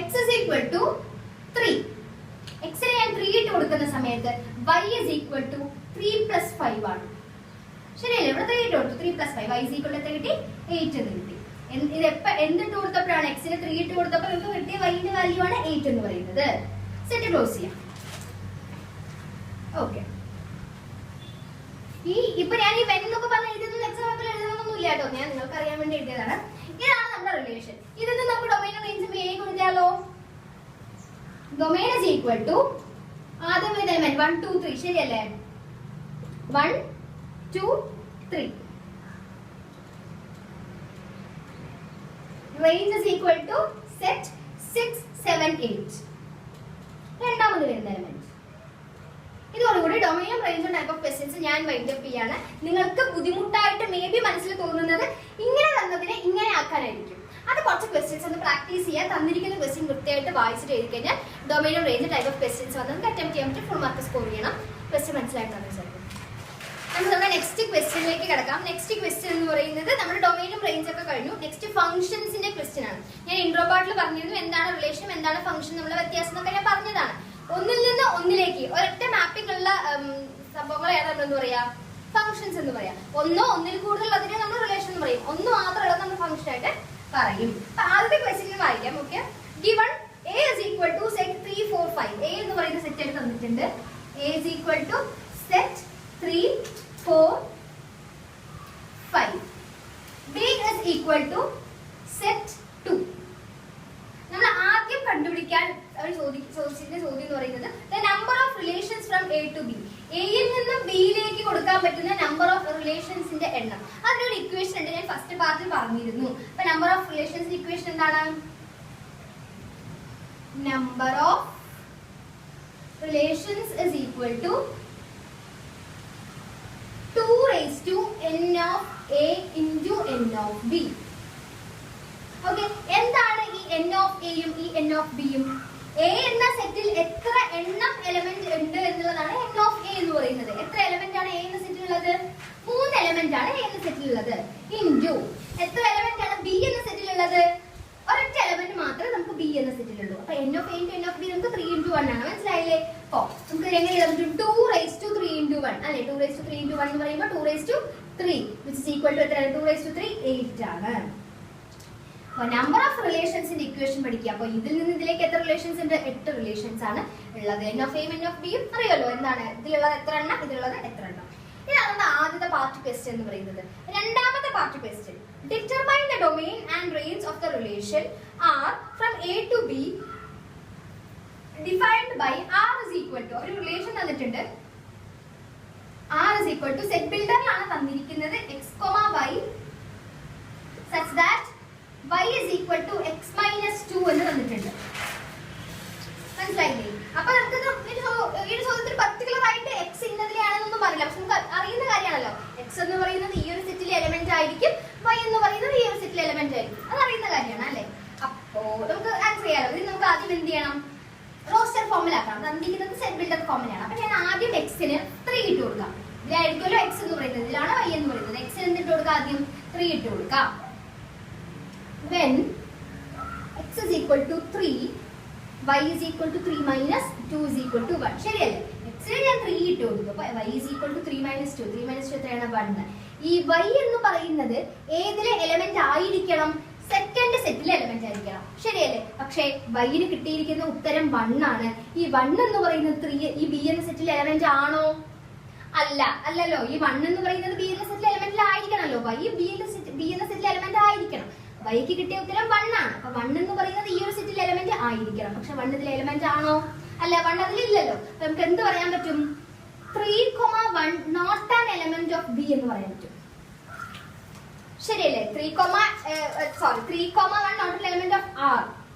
x is equal to 3, x ന് ഞാൻ 3 ഇട്ട് കൊടുക്കുന്ന സമയത്ത് y is equal to 3 plus 5 ആണ്. ശരിയല്ലേ? ഇവിടെ 3 ഇട്ട് കൊടുത്തു, 3 plus 5, y is equal to എത്ര കിട്ടി? 8 എന്ന് കിട്ടി. ഇത് എന്തിട്ട് കൊടുത്തപ്പോഴാണ്? x ന് 3 ഇട്ട് കൊടുത്തപ്പോൾ നമുക്ക് കിട്ടിയ y ന്റെ വാല്യൂ ആണ് 8 എന്ന് പറയുന്നത്. സെറ്റ് ക്ലോസ് ചെയ്യാം. ഓക്കെ. ഇപ്പൊ ഞാൻ ഈ വെൻ എന്നൊക്കെ പറഞ്ഞ എഴുതുന്നത് എക്സാം പേപ്പറിൽ എഴുതണമെന്നൊന്നും ഇല്ല കേട്ടോ, ഞാൻ നിങ്ങൾക്ക് അറിയാൻ വേണ്ടി എഴുതിയതാണ്. ഇതാണ് നമ്മുടെ റിലേഷൻ. ഇതിന് നമുക്ക് ഡൊമൈനും റേഞ്ചും വേഗം കൊടുക്കാലോ. ഡൊമൈൻ is equal to ആദ്യം ഒരു എലമെന്റ് 1 2 3 ശരിയല്ലേ? 1 2 3. range is equal to set 6 7 8. രണ്ടാമത് വരുന്ന എലമെന്റ്. ഇതോടുകൂടി ഡൊമൈനും റേഞ്ചും ടൈപ്പ് ഓഫ് ക്വസ്റ്റ്യൻസ് ഞാൻ വൈൻഡ് അപ്പ് ചെയ്യാണ്. നിങ്ങൾക്ക് ബുദ്ധിമുട്ടായിട്ട് മേ ബി മനസ്സിൽ തോന്നുന്നത് ഇങ്ങനെ തന്നതിനെ ഇങ്ങനെ ആക്കാനായിരിക്കും. അത് കുറച്ച് ക്വസ്റ്റ്യൻസ് ഒന്ന് പ്രാക്ടീസ് ചെയ്യാൻ, തന്നിരിക്കുന്ന ക്വസ്റ്റ്യൻ കൃത്യമായിട്ട് വായിച്ചിട്ട് എഴുതി കഴിഞ്ഞാൽ ഡൊമൈനും റേഞ്ച് ടൈപ്പ് ഓഫ് ക്വസ്റ്റ്യൻസ് വന്ന് നമുക്ക് അറ്റംപ്റ്റ് ചെയ്യാൻ പറ്റും. ഫുൾ മാർക്ക് സ്കോർ ചെയ്യണം. ക്വസ്റ്റ്യൻ മനസ്സിലായിട്ടാണ് വിചാരിക്കുന്നത്. നമുക്ക് നമ്മുടെ നെക്സ്റ്റ് ക്വസ്റ്റ്യനിലേക്ക് കിടക്കാം. നെക്സ്റ്റ് ക്വസ്റ്റ്യൻ എന്ന് പറയുന്നത് നമ്മുടെ ഡൊമൈനും റേഞ്ച് ഒക്കെ കഴിഞ്ഞു. നെക്സ്റ്റ് ഫംഗ്ഷൻസിന്റെ ക്വസ്റ്റ്യൻ ആണ്. ഞാൻ ഇൻട്രോ പാർട്ടിൽ പറഞ്ഞിരുന്നു എന്താണ് റിലേഷൻ, എന്താണ് ഫംഗ്ഷൻ, നമ്മുടെ വ്യത്യാസം എന്നൊക്കെ ഞാൻ പറഞ്ഞതാണ്. ഒന്നിൽ നിന്ന് ഒന്നിലേക്ക് ഒരൊറ്റ മാപ്പിംഗ് ഉള്ള സംഭവങ്ങളെയാണ് നമ്മളെന്ന് പറയാ? ഫംഗ്ഷൻസ് എന്ന് പറയാം. ഒന്നോ ഒന്നിൽ കൂടുതൽ അതിനെ നമ്മൾ റിലേഷൻ എന്ന് പറയും. ഒന്ന് മാത്രമുള്ളത് നമ്മൾ ഫംഗ്ഷൻ ആയിട്ട് പറയും. ആദ്യത്തെ ക്വസ്റ്റ്യൻ വായിക്കാം. Okay. given a is equal to set 3 4 5. a എന്ന് പറയുന്ന സെറ്റ് ആയിട്ട് തന്നിട്ടുണ്ട്. a is equal to set 3 4 5. b is equal to set 2. നമ്മൾ ആദ്യം കണ്ടുപിടിക്കാൻ ചോദിച്ചിന്റെ ചോദ്യം എന്ന് പറയുന്നത് the number of relations from a to b. എയിൽ നിന്നും ബിയിലേക്ക് കൊടുക്കാൻ പറ്റുന്ന നമ്പർ ഓഫ് റിലേഷൻസിന്റെ എണ്ണം. അതിനൊരു ഇക്വേഷൻ ഉണ്ട്, ഞാൻ ഫസ്റ്റ് പാർട്ടിൽ പറഞ്ഞിരുന്നു. അപ്പൊ നമ്പർ ഓഫ് റിലേഷൻസ് ഇക്വേഷൻ എന്താണ്? Number of relations is equal to 2 raised to n of a into n of b. Okay. എന്താണ് ഈ n of a യും ഈ n of b യും? a എന്ന സെറ്റിൽ എത്ര എണ്ണം എലമെന്റ് ഉണ്ട് എന്നുള്ളതാണ് n of a എന്ന് പറയുന്നത്. എത്ര എലമെന്റ് ആണ് a എന്ന സെറ്റിൽ ഉള്ളത്? 3 എലമെന്റ് ആണ് a എന്ന സെറ്റിൽ ഉള്ളത്. ഇൻറ്റു എത്ര എലമെന്റ് ആണ് b എന്ന സെറ്റിൽ ഉള്ളത്? ഒരൊറ്റ എലമെന്റ് മാത്രമേ നമുക്ക് b എന്ന സെറ്റിലുള്ളൂ. അപ്പൊ n of a into n of b നമുക്ക് 3 into 1 ആണ്. മനസ്സിലായില്ലേ? ഓ നമുക്ക് എങ്ങനെ എഴുതാൻ പറ്റും? 2 raised to 3 into 1 അല്ലേ? 2 raised to 3 into 1 എന്ന് പറയുമ്പോൾ 2 raised to 3 which is equal to എത്രയാണ്? 2 raised to 3 8 ആണ്. നമ്പർ ഓഫ് റിലേഷൻസിന്റെ ഇക്വേഷൻ പഠിക്കുക. അപ്പൊ ഇതിൽ നിന്ന് ഇതിലേക്ക് എത്ര റിലേഷൻസ് ഉണ്ട്? 8 റിലേഷൻസ് ആണ് ഉള്ളത്. n of a n of b യും അറിയാലോ എന്താണ് ഇതിലുള്ളത് എത്ര എണ്ണം, ഇതിലുള്ളത് എത്ര എണ്ണം. ഇതാണ് ആദ്യത്തെ പാർട്ട് ക്വസ്റ്റ്യൻ എന്ന് പറയുന്നത്. രണ്ടാമത്തെ part question determine the domain and range of the relation r from a to b defined by r is equal to ഒരു റിലേഷൻ തന്നിട്ടുണ്ട്. r is equal to set ബിൽഡറിലാണ് തന്നിരിക്കുന്നത് x, y such that y is equal to x minus 2 എന്ന് തന്നിട്ടുണ്ട്. മനസ്സിലായില്ലേ? അപ്പൊ നമുക്ക് ഈ ചോദ്യത്തിൽ പർട്ടിക്കുലർ ആയിട്ട് x ഇന്നതിലാണെന്നൊന്നും പറയില്ല. പക്ഷെ നമുക്ക് അറിയുന്ന കാര്യമാണല്ലോ x എന്ന് പറയുന്നത് ഈ ഒരു സെറ്റിലെ എലമെന്റ് ആയിരിക്കും, y എന്ന് പറയുന്നത് ഈ ഒരു സെറ്റിലെ എലമെന്റ് ആയിരിക്കും. അത് അറിയുന്ന കാര്യമാണ് അല്ലേ? അപ്പോ നമുക്ക് ആൻസർ ചെയ്യാലോ. ഇത് നമുക്ക് ആദ്യം എന്ത് ചെയ്യണം? റോസ്റ്റർ ഫോമിലാക്കണം. തന്നിരിക്കുന്നത് സെറ്റ് ബിൽഡർ ഫോമിലാണ്. അപ്പൊ ഞാൻ ആദ്യം x ന് 3 ഇട്ട് കൊടുക്കാം. ഇതിലായിരിക്കുമല്ലോ x എന്ന് പറയുന്നത്, ഇതിലാണ് y എന്ന് പറയുന്നത്. x ന് എന്തിട്ട് കൊടുക്കാം? ആദ്യം 3 ഇട്ട് കൊടുക്കാം. When x is equal to 3, y is equal to 3 minus 2 is equal to 1. ശരിയല്ലേ? x ന് ഞാൻ 3 ഇട്ട് കൊടുത്തു. അപ്പൊ y is equal to 3 minus 2. 3 minus 2 എത്രയാണ്? 1. ഈ y എന്ന് പറയുന്നത് ഏതിലെ എലമെന്റ് ആയിരിക്കണം? സെക്കൻഡ് സെറ്റിലെ എലമെന്റ് ആയിരിക്കണം. ശരിയല്ലേ? പക്ഷേ y ന് കിട്ടിയിരിക്കുന്ന ഉത്തരം 1 ആണ്. ഈ 1 എന്ന് പറയുന്നത് 3 ഈ b എന്ന സെറ്റിലെ എലമെന്റ് ആണോ? അല്ല. അല്ലല്ലോ. ഈ 1 എന്ന് പറയുന്നത് b എന്ന സെറ്റിലെ എലമെന്റിൽ ആയിരിക്കണമല്ലോ. y b എന്ന സെറ്റിലെ എലമെന്റ് ആയിരിക്കണം. വൈക്ക് കിട്ടിയ ഉത്തരം 1 ആണ്. അപ്പൊ 1 എന്ന് പറയുന്നത് ഈ ഒരു സെറ്റിൽ എലമെന്റ് ആയിരിക്കണം. പക്ഷെ 1 ഇതിൽ എലമെന്റ് ആണോ? അല്ല, 1 അതിലില്ലല്ലോ. അപ്പൊ നമുക്ക് എന്ത് പറയാൻ പറ്റും? 3,1 not an element of B എന്ന് പറയാൻ പറ്റും. ശരിയല്ലേ? 3,1 not an element of R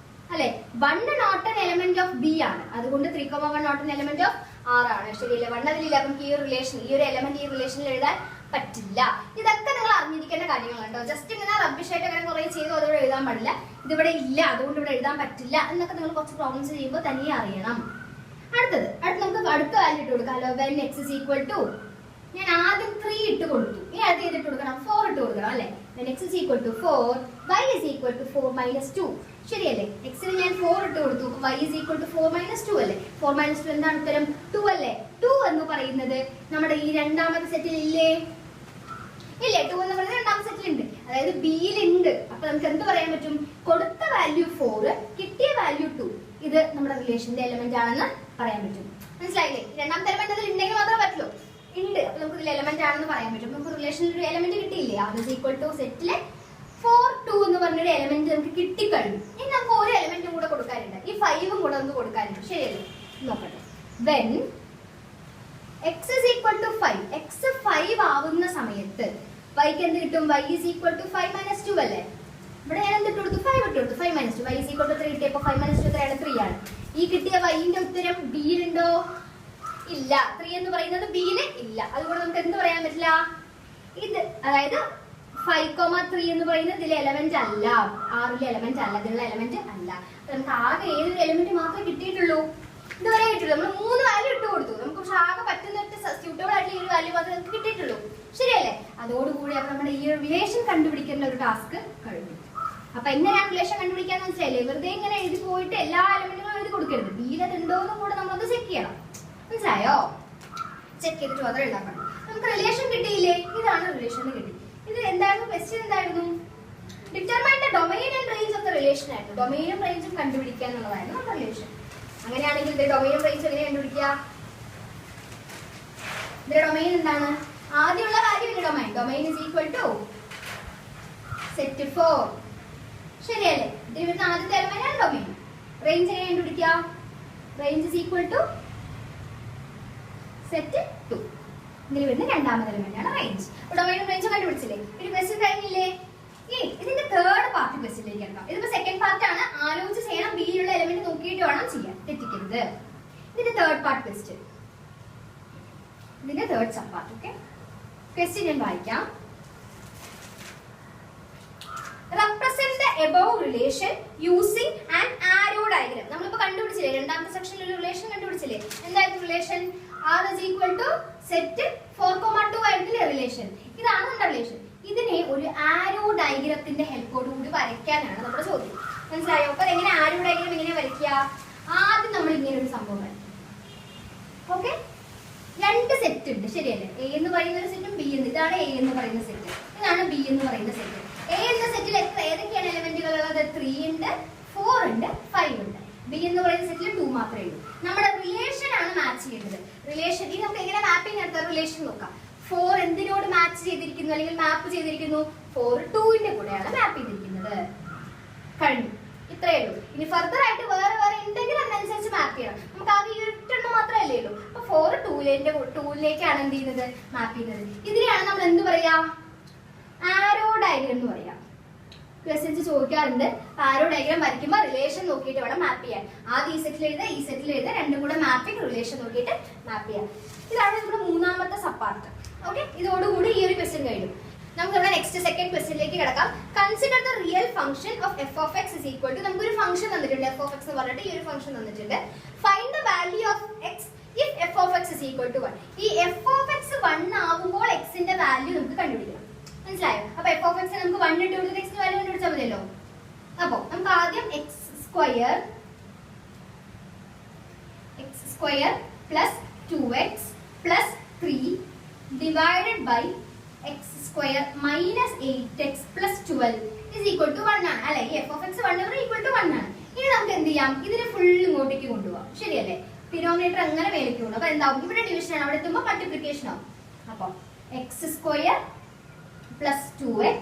അല്ലെ? 1 not an element of B ആണ്. അതുകൊണ്ട് 3,1 not an element of R ആണ്. ശരിയല്ലേ? 1 അതിലില്ല. നമുക്ക് ഈ ഒരു റിലേഷൻ, ഈ ഒരു എലമെന്റ് ഈ റിലേഷനിൽ എഴുതാൻ പറ്റില്ല. ഇതൊക്കെ നിങ്ങൾ അറിഞ്ഞിരിക്കേണ്ട കാര്യങ്ങളുണ്ടോ. ജസ്റ്റ് ഇങ്ങനെ റബ്ബിഷ് ആയിട്ട് അങ്ങനെ കുറെ ചെയ്തു അതുകൊണ്ട് എഴുതാൻ പാടില്ല. ഇതിവിടെ ഇല്ല അതുകൊണ്ട് ഇവിടെ എഴുതാൻ പറ്റില്ല എന്നൊക്കെ നിങ്ങൾ കുറച്ച് പ്രോബ്ലംസ് ചെയ്യുമ്പോൾ തനിയെ അറിയണം. അടുത്ത് നമുക്ക് അടുത്ത വാല്യൂ ഇട്ട് കൊടുക്കാമല്ലോ. When X is equal to, ഞാൻ ആദ്യം 3 ഇട്ട് കൊടുത്തു, ഇനി അടുത്ത് ചെയ്തിട്ട് കൊടുക്കണം 4 ഇട്ട് കൊടുക്കണം അല്ലെ. When X is equal to 4 y is equal to 4 minus 2. ശരിയല്ലേ. എക്സിന് ഞാൻ 4 ഇട്ട് കൊടുത്തു, y is equal to 4 minus 2 അല്ലേ. 4 മൈനസ് 2 എന്താണ് ഉത്തരം? 2 അല്ലേ. 2 എന്ന് പറയുന്നത് നമ്മുടെ ഈ രണ്ടാമത്തെ സെറ്റിൽ ഇല്ലേ? ഇല്ലേ. 2 എന്ന് പറയുന്നത് രണ്ടാമത്തെ സെറ്റിൽ ഉണ്ട്, അതായത് ബിയിലുണ്ട്. അപ്പൊ നമുക്ക് എന്ത് പറയാൻ പറ്റും? കൊടുത്ത വാല്യൂ 4, കിട്ടിയ വാല്യൂ 2, ഇത് നമ്മുടെ റിലേഷന്റെ എലമെന്റ് ആണെന്ന് പറയാൻ പറ്റും. മനസ്സിലായില്ലേ? രണ്ടാമത്തെ എലമെന്റ് അതിൽ ഉണ്ടെങ്കിൽ മാത്രമേ പറ്റുള്ളൂ. ഉണ്ട്, അപ്പൊ നമുക്ക് ഇതിൽ എലമെന്റ് ആണെന്ന് പറയാൻ പറ്റും. നമുക്ക് റിലേഷനിൽ ഒരു എലമെന്റ് കിട്ടിയില്ലേ? ആർ ഇസ് ഈക്വൽ ടു സെറ്റിലെ 4, 2 എന്ന് പറഞ്ഞൊരു എലമെന്റ് നമുക്ക് കിട്ടിക്കഴിഞ്ഞു. ഇനി നമുക്ക് ഒരു എലമെന്റും കൂടെ കൊടുക്കാനുണ്ട്, ഈ 5ഉം കൂടെ നമുക്ക് കൊടുക്കാനുണ്ട്. ശരിയല്ലേ? നോക്കട്ടെ. When X is equal to 5, x 5 ആവുന്ന സമയത്ത് വൈക്ക് എന്ത് കിട്ടും? y is equal to 5 minus 2 അല്ലേ. ഇവിടെ ഞാൻ എന്തിട്ട് കൊടുത്തു? 5 ഇട്ട് കൊടുത്തു. 5 minus 2, y is equal to 3 കിട്ടിയപ്പോൾ 5 മൈനസ് 2 എത്രയാണ്? 3 ആണ്. ഈ കിട്ടിയ വൈന്റെ ഉത്തരം ബിയിലുണ്ടോ? ഇല്ല. 3 എന്ന് പറയുന്നത് ബിയില് ഇല്ല. അതുകൊണ്ട് നമുക്ക് എന്ത് പറയാൻ പറ്റില്ല? ഇത് അതായത് 5,3 എന്ന് പറയുന്നത് ഇതിലെ എലമെന്റ് അല്ല, ആറിലെ എലമെന്റ് അല്ല, ഇതിലുള്ള എലമെന്റ് അല്ല. നമുക്ക് ആകെ ഏതൊരു എലമെന്റ് മാത്രമേ കിട്ടിയിട്ടുള്ളൂ? ഇതുവരെ കിട്ടുള്ളൂ. നമ്മൾ 3 വാല്യൂ ഇട്ട് കൊടുത്തു, നമുക്ക് പക്ഷെ ആകെ പറ്റുന്ന സ്യൂട്ടബിൾ ആയിട്ടുള്ള ഈ വാല്യൂ മാത്രമേ നമുക്ക് കിട്ടിയിട്ടുള്ളൂ. ശരിയല്ലേ? അതോടുകൂടി അപ്പൊ നമ്മുടെ ഈ റിലേഷൻ കണ്ടുപിടിക്കേണ്ട ഒരു ടാസ്ക് കഴിഞ്ഞു. അപ്പൊ എങ്ങനെയാണ് റിലേഷൻ കണ്ടുപിടിക്കാൻ മനസ്സിലായില്ലേ? വെറുതെ ഇങ്ങനെ എഴുതി പോയിട്ട് എല്ലാ എലമെന്റുകളും എഴുതി കൊടുക്കരുത്. ബിയിൽ അത് ഉണ്ടോന്നും കൂടെ നമ്മളത് ചെക്ക് ചെയ്യണം. മനസ്സിലായോ? ചെക്ക് ചെയ്തിട്ട് മാത്രം എഴുതാൻ പാടില്ല. നമുക്ക് റിലേഷൻ കിട്ടിയില്ലേ? ഇതാണ് റിലേഷൻ കിട്ടി. ഇത് എന്തായിരുന്നു? ക്വസ്റ്റ്യൻ എന്തായിരുന്നു? Determine the domain and range of the relation ആയിരുന്നു. ഡൊമൈനും റേഞ്ചും കണ്ടുപിടിക്കുക എന്നുള്ളതായിരുന്നു നമ്മുടെ റിലേഷൻ. അങ്ങനെയാണെങ്കിൽ ഇത് ഡൊമൈനും റേഞ്ചും എങ്ങനെ കണ്ടുപിടിക്കുക? ഇത് ഡൊമൈൻ എന്താണ്? ആദ്യമുള്ള കാര്യം domain. Domain is equal to set 4. ശരിയല്ലേ? ഇതിൽ വരുന്ന ആദ്യത്തെ എലമെന്റ് ആണ് ഡൊമൈൻ. റേഞ്ച് എങ്ങനെ കണ്ടുപിടിക്കുക? Range is equal to set 2. ഇതിൽ വരുന്ന രണ്ടാമത്തെ എലമെന്റ് ആണ് റേഞ്ച്. ഡൊമൈനും റേഞ്ചും കണ്ടുപിടിച്ചില്ലേ? ഒരു ക്വസ്റ്റ്യൻ കഴിഞ്ഞില്ലേ? ഇനി ഇതിന്റെ തേർഡ് പാർട്ട് ക്വസ്റ്റ്യനിലേക്ക് എടുക്കാം. ഇതിപ്പോ സെക്കൻഡ് പാർട്ട് ആണ്, ആലോചിച്ച് ചെയ്യണം. ബിയിലുള്ള എലമെന്റ് നോക്കിയിട്ട് വേണം ചെയ്യാൻ, തെറ്റിക്കരുത്. ഇതിന്റെ തേർഡ് പാർട്ട് ക്വസ്റ്റ്യൻ, ഇതിന്റെ third sub part. Okay, question ഞാൻ വായിക്കാം. Represent the above relation using an arrow diagram. നമ്മളിപ്പോ കണ്ടുപിടിച്ചില്ലേ, രണ്ടാമത്തെ സെക്ഷനിൽ ഒരു റിലേഷൻ കണ്ടുപിടിച്ചില്ലേ? എന്തായിരുന്നു relation? R is equal to set 4,2 ആയിട്ടുള്ള റിലേഷൻ. ഇതാണ് നമ്മുടെ റിലേഷൻ. ഇതിനെ ഒരു ആരോ ഡയഗ്രത്തിന്റെ ഹെൽപ്പോട് കൂടി വരയ്ക്കാനാണ് നമ്മുടെ ചോദ്യം. മനസ്സിലായോ? അപ്പൊ എങ്ങനെ ആരോ ഡയഗ്രം എങ്ങനെ വരയ്ക്കുക? ആദ്യം നമ്മൾ ഇങ്ങനെ ഒരു സംഭവം വരയ്ക്കും. ഓക്കെ, രണ്ട് സെറ്റ് ഉണ്ട്. ശരിയല്ലേ? എ എന്ന് പറയുന്ന ഒരു സെറ്റും ബി എന്ന്, ഇതാണ് എ എന്ന് പറയുന്ന സെറ്റ്, ഇതാണ് ബി എന്ന് പറയുന്ന സെറ്റ്. എ എന്ന സെറ്റിൽ ഏതൊക്കെയാണ് എലമെന്റുകൾ ഉള്ളത്? 3 ഉണ്ട്, 4 ഉണ്ട്, 5 ഉണ്ട്. ബി എന്ന് പറയുന്ന സെറ്റിൽ 2 മാത്രമേ ഉള്ളൂ. നമ്മുടെ റിലേഷൻ ആണ് മാച്ച് ചെയ്യേണ്ടത്. റിലേഷൻ ഇനി നമുക്ക് എങ്ങനെ മാപ്പിംഗ് നടത്താം? റിലേഷൻ നോക്കാം. 4 എന്തിനോട് മാച്ച് ചെയ്തിരിക്കുന്നു അല്ലെങ്കിൽ മാപ്പ് ചെയ്തിരിക്കുന്നു? 4 2ന്റെ കൂടെയാണ് മാപ്പ് ചെയ്തിരിക്കുന്നത്. കഴിഞ്ഞു, ഇത്രയേ ഉള്ളൂ. ഇനി ഫർദർ ആയിട്ട് വേറെ ഉണ്ടെങ്കിൽ അതിനനുസരിച്ച് മാപ്പ് ചെയ്യണം. നമുക്ക് ആകെ ഈ ഒരെണ്ണം മാത്രമല്ലേ ഉള്ളൂ. അപ്പൊ 4 2ലേക്കാണ് എന്ത് ചെയ്യുന്നത്? മാപ്പ് ചെയ്യുന്നത്. ഇതിനെയാണ് നമ്മൾ എന്ത് പറയാ? ആരോ ഡയഗ്രം എന്ന് പറയാം. ക്വസ്റ്റ്യൻസ് ചോദിക്കാറുണ്ട്. ആരോ ഡയഗ്രം വരയ്ക്കുമ്പോൾ റിലേഷൻ നോക്കിയിട്ട് വേണം മാപ്പ് ചെയ്യാൻ. ആദ്യം ഈ സെറ്റിൽ എഴുതുക, ഈ സെറ്റിൽ എഴുതുക, രണ്ടും കൂടെ മാപ്പിംഗ് റിലേഷൻ നോക്കിയിട്ട് മാപ്പ് ചെയ്യാം. ഇതാണ് നമ്മുടെ മൂന്നാമത്തെ സബ് പാർട്ട്. ഓക്കെ, ഇതോടുകൂടി ഈ ഒരു ക്വസ്റ്റ്യൻ കഴിഞ്ഞു. നമുക്ക് ഇവിടെ നെക്സ്റ്റ് സെക്കൻഡ് ക്വസ്റ്റ്യനിലേക്ക് കിടക്കാം. Consider the real function of f of x is equal to, നമുക്കൊരു ഫംഗ്ഷൻ തന്നിട്ടുണ്ട് എഫ് ഓഫ് എക്സ് എന്ന് പറഞ്ഞിട്ട് ഈ ഒരു ഫംഗ്ഷൻ തന്നിട്ടുണ്ട്. Find the value of x if f of x is equal to 1. ഈ എഫ് ഓഫ് എക്സ് 1 ആവുമ്പോൾ എക്സിന്റെ വാല്യൂ നമുക്ക് കണ്ടുപിടിക്കണം. മനസ്സിലായോ? അപ്പൊ എഫ് ഓഫ് എക്സ് നമുക്ക് 1 ഇട്ട് കൊടുത്തിട്ട് എക്സിന്റെ വാല്യൂ കണ്ടുപിടിച്ചാൽ മതിയല്ലോ. അപ്പൊ നമുക്ക് ആദ്യം x square plus 2x plus 3 divided by x square minus 8x plus 12 is equal to 1 ആണ് അല്ലെ? ഈ f of x 1 equal to 1 ആണ്. ഇനി നമുക്ക് എന്ത് ചെയ്യാം? ഇതിനെ ഫുൾ ഇങ്ങോട്ടേക്ക് കൊണ്ടുപോകാം. ശരിയല്ലേ? ഡിനോമിനേറ്റർ അങ്ങനെ മേലേക്ക് കൊണ്ടുപോകും. അപ്പൊ എന്താവും? ഇവിടെ ഡിവിഷൻ ആണ്, അവിടെ എത്തുമ്പോൾ മൾട്ടിപ്ലിക്കേഷൻ ആവും. അപ്പൊ X square plus 2x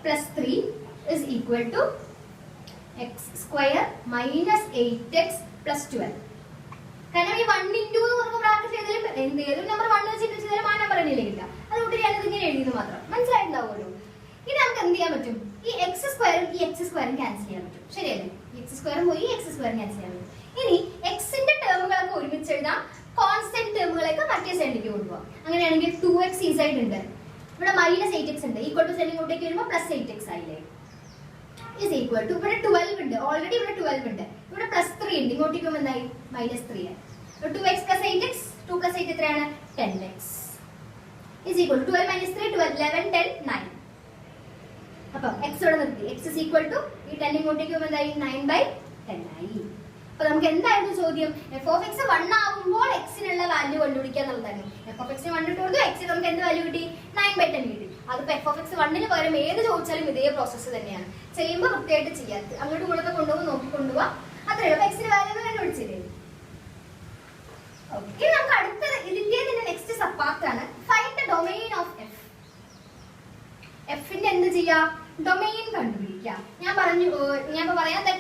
plus 3 is equal to x square minus 8x plus 12. കാരണം ഈ 1 into എന്ന് പറയുമ്പോൾ ബ്രാക്കറ്റ് ചെയ്താലും ഏതൊരു നമ്പർ 1 വെച്ചിട്ട് ചെയ്താലും ആ നമ്പർ തന്നെയല്ലേ കിട്ടുക. അതുകൊണ്ട് ഞാനത് ഇങ്ങനെ എഴുതിയത് മാത്രം. മനസ്സിലായിട്ടുണ്ടാവുമല്ലോ. ഇനി നമുക്ക് എന്ത് ചെയ്യാൻ പറ്റും? ഈ എക്സ് സ്ക്വയറും ഈ എക്സ് സ്ക്വയറും ക്യാൻസൽ ചെയ്യാൻ പറ്റും. ശരിയല്ലേ? എക്സ് സ്ക്വയറും പോയി എക്സ് സ്ക്വയറും ക്യാൻസൽ ചെയ്യാൻ പറ്റും. ഇനി എക്സിന്റെ ടേമുകളൊക്കെ ഒരുമിച്ച് എഴുതാം, കോൺസ്റ്റന്റ് ടേമുകളൊക്കെ മറ്റേ സൈഡിലേക്ക് കൊണ്ടുപോകാം. അങ്ങനെയാണെങ്കിൽ 2x ഈ സൈഡ് ഉണ്ട്, ഇവിടെ -8x ഉണ്ട്, ഈക്വൽ ടു സൈൻ ഇങ്ങോട്ടേക്ക് വരുമ്പോൾ +8x ആയില്ലേ, is equal to ഇവിടെ 12 ഉണ്ട്, ഓൾറെഡി ഇവിടെ 12 ഉണ്ട്, ഇവിടെ +3 ഉണ്ട്, ഇങ്ങോട്ടേക്ക് വരുമ്പോൾ എന്തായി -3 ആയി. 2x + 8x, 2 + 8 എത്രയാണ് 10x, is equal to 12 - 3 12 11 10 9. അപ്പം x ഇവിടെ നിർത്തി, x is equal to ഈ 10 ഇങ്ങോട്ടേക്ക് വരുമ്പോൾ എന്തായി 9/10 ആയി. അപ്പൊ നമുക്ക് എന്തായിരുന്നു ചോദ്യം, f(x) 1 ആവുമ്പോൾ x-നുള്ള വാല്യൂ കണ്ടുപിടിക്കുക എന്നുള്ളതാണ്. f(x) 1 ഇട്ട് കൊടുത്തു, x നമുക്ക് എന്ത് വാല്യൂ കിട്ടി 9/10 കിട്ടി. അതിപ്പോ f(x) 1-ന് പകരം ഏത് ചോദിച്ചാലും ഇതേ പ്രോസസ്സ് തന്നെയാണ് ചെയ്യുമ്പോൾ വൃത്തിയായിട്ട് ചെയ്യാത്തത്, അങ്ങോട്ടും ഇങ്ങോട്ടൊക്കെ കൊണ്ടുപോകും, നോക്കി കൊണ്ടുപോവാ, അത്രേ ഉള്ളൂ. x-ന് വാല്യൂ കണ്ടുപിടിച്ചില്ലേ. ഓക്കെ, നമുക്ക് അടുത്ത ഇതിന്റെ തന്നെ നെക്സ്റ്റ് സബ് പാർട്ട് ആണ് find the domain of f. f-ന്റെ എന്ത് ചെയ്യാ, ഡൊമെയിൻ കണ്ടുപിടിക്കുക. ഞാൻ പറയാം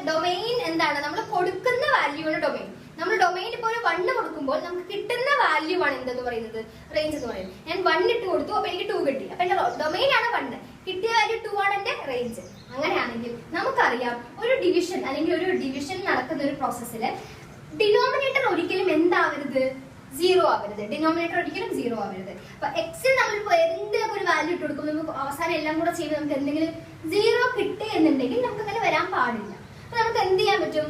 ഡൊമെയിൻ എന്താണ്, നമ്മൾ കൊടുക്കുന്ന വാല്യൂ ആണ് ഡൊമെയിൻ. നമ്മൾ ഡൊമെയിൻ ഇപ്പോൾ ഒരു 1 കൊടുക്കുമ്പോൾ നമുക്ക് കിട്ടുന്ന വാല്യൂ ആണ് എന്തെന്ന് പറയുന്നത് റേഞ്ച് എന്ന് പറയുന്നത്. ഞാൻ 1 ഇട്ട് കൊടുത്തു, അപ്പൊ എനിക്ക് 2 കിട്ടി, അപ്പൊ എന്റെ ഡൊമെയിൻ ആണ് 1, കിട്ടിയ വാല്യൂ 2 ആണ് എന്റെ റേഞ്ച്. അങ്ങനെയാണെങ്കിൽ നമുക്കറിയാം ഒരു ഡിവിഷൻ അല്ലെങ്കിൽ ഒരു ഡിവിഷൻ നടക്കുന്ന ഒരു പ്രോസസ്സിൽ ഡിനോമിനേറ്റർ ഒരിക്കലും എന്താവരുത്, 0 ആവരുത്. ഡിനോമിനേറ്റർ ഒരിക്കലും 0 ആവരുത്. അപ്പൊ എക്സിൽ നമ്മളിപ്പോ എന്തെങ്കിലും ഒരു വാല്യൂ ഇട്ട് കൊടുക്കും, നമുക്ക് അവസാനം എല്ലാം കൂടെ ചെയ്യുമ്പോൾ നമുക്ക് എന്തെങ്കിലും 0 കിട്ടി എന്നുണ്ടെങ്കിൽ നമുക്ക് അങ്ങനെ വരാൻ പാടില്ല. അപ്പൊ നമുക്ക് എന്ത് ചെയ്യാൻ പറ്റും,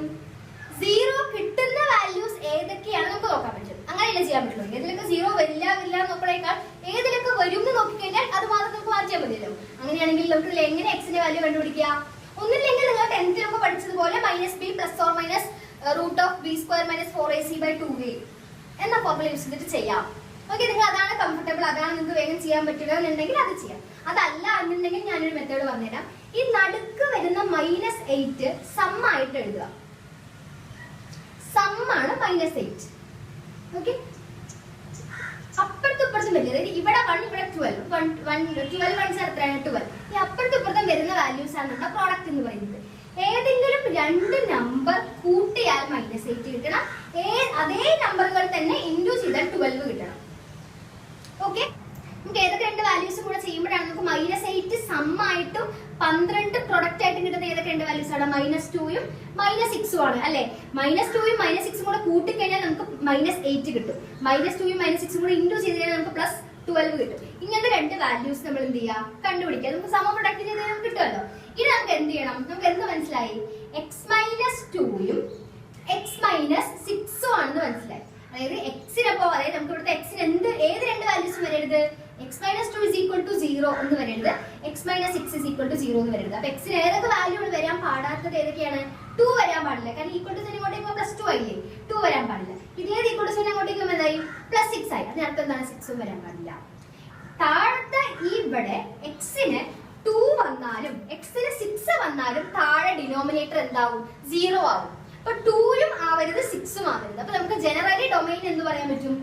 0 കിട്ടുന്ന വാല്യൂസ് ഏതൊക്കെയാണ് നമുക്ക് നോക്കാൻ പറ്റും. അങ്ങനെയല്ലേ ചെയ്യാൻ പറ്റുള്ളൂ. ഏതിലൊക്കെ 0 വരില്ല നോക്കണേക്കാൾ ഏതിലൊക്കെ വരും എന്ന് നോക്കിക്കഴിഞ്ഞാൽ അത് മാത്രം നമുക്ക് മാറ്റിയാൽ മതിയല്ലോ. അങ്ങനെയാണെങ്കിൽ നമുക്ക് എങ്ങനെ എക്സിന്റെ വാല്യൂ കണ്ടുപിടിക്കുക, ഒന്നില്ലെങ്കിൽ നിങ്ങൾ 10th പഠിച്ചതുപോലെ -b +or -√b² - 4ac/2a എന്ന ഫോർമുല യൂസ് ചെയ്തിട്ട് ചെയ്യാം. ഓക്കെ, നിങ്ങൾ അതാണ് കംഫർട്ടബിൾ, അതാണ് നിങ്ങൾക്ക് വേഗം ചെയ്യാൻ പറ്റുക എന്നുണ്ടെങ്കിൽ അത് ചെയ്യാം. അതല്ല എന്നുണ്ടെങ്കിൽ ഞാനൊരു മെത്തേഡ് പറഞ്ഞുതരാം. ഈ നടുക്ക് വരുന്ന -8 സം ആയിട്ട് എഴുതുക. സം ആണ് -8. ഓക്കെ, അപ്പുറത്തും വരില്ല. അതായത് ഇവിടെ 1 ഇവിടെ 12 1 എത്രയാണ് 12. ഈ അപ്പുറത്തും വരുന്ന വാല്യൂസ് ആണ് നമ്മുടെ പ്രോഡക്റ്റ് എന്ന് പറയുന്നത്. ഏതെങ്കിലും 2 നമ്പർ കൂട്ടിയാൽ -8 കിട്ടണം, അതേ നമ്പറുകൾ തന്നെ ഇൻഡു ചെയ്താൽ 12 കിട്ടണം. ഓക്കെ, നമുക്ക് ഏതൊക്കെ 2 വാല്യൂസും കൂടെ ചെയ്യുമ്പോഴാണ് നമുക്ക് -8 സം ആയിട്ടും 12 പ്രൊഡക്റ്റ് ആയിട്ടും കിട്ടുന്ന ഏതൊക്കെ 2 വാല്യൂസ് ആണ്, -2 ഉം -6 ആണ് അല്ലെ. -2 ഉം -6 കൂടെ കൂട്ടിക്കഴിഞ്ഞാൽ നമുക്ക് -8 കിട്ടും. -2 ഉം -6 കൂടെ ഇൻഡു ചെയ്ത് കഴിഞ്ഞാൽ നമുക്ക് +12 കിട്ടും. ഇങ്ങനത്തെ 2 വാല്യൂസ് നമ്മൾ എന്ത് ചെയ്യുക, കണ്ടുപിടിക്കുക. നമുക്ക് സമ പ്രൊഡക്റ്റ് ചെയ്ത് കിട്ടുമല്ലോ. ഇനി നമുക്ക് എന്ത് ചെയ്യണം, നമുക്ക് എന്ത് മനസ്സിലായി, x - 2 ഉം x - 6 ആണെന്ന് മനസ്സിലായി. അതായത് എക്സിനൊപ്പം, അതായത് നമുക്ക് ഇവിടുത്തെ എക്സിന് ഏത് 2 വാല്യൂസും വരരുത്, x - 2 = 0 എന്ന് വരരുത്, x - 6 = 0 എന്ന് വരരുത്. അപ്പൊ എക്സിന് ഏതൊക്കെ വാല്യൂ വരാൻ പാടാത്തത് ഏതൊക്കെയാണ്, 2 വരാൻ പാടില്ല. കാരണം ഈക്വൽ ടു സൈൻ ഇങ്ങോട്ടേക്ക് +2 ആയില്ലേ, 2 വരാൻ പാടില്ല. ഇതേ ഈക്വൽ ടു സൈൻ അങ്ങോട്ടേക്ക് എന്തായി +6 ആയി, അതിനർത്ഥം എന്താണ്, 6 വരാൻ പാടില്ല. താഴത്തെ ഇവിടെ എക്സിന് 2 വന്നാലും എക്സിന് 6 വന്നാലും താഴെ ഡിനോമിനേറ്റർ എന്താവും, 0 ആവും. അപ്പൊ 2 ആവരുത് 6 ആവരുത്. അപ്പൊ നമുക്ക് ജനറലി ഡൊമെയിൻ എന്ന് പറയാൻ പറ്റും,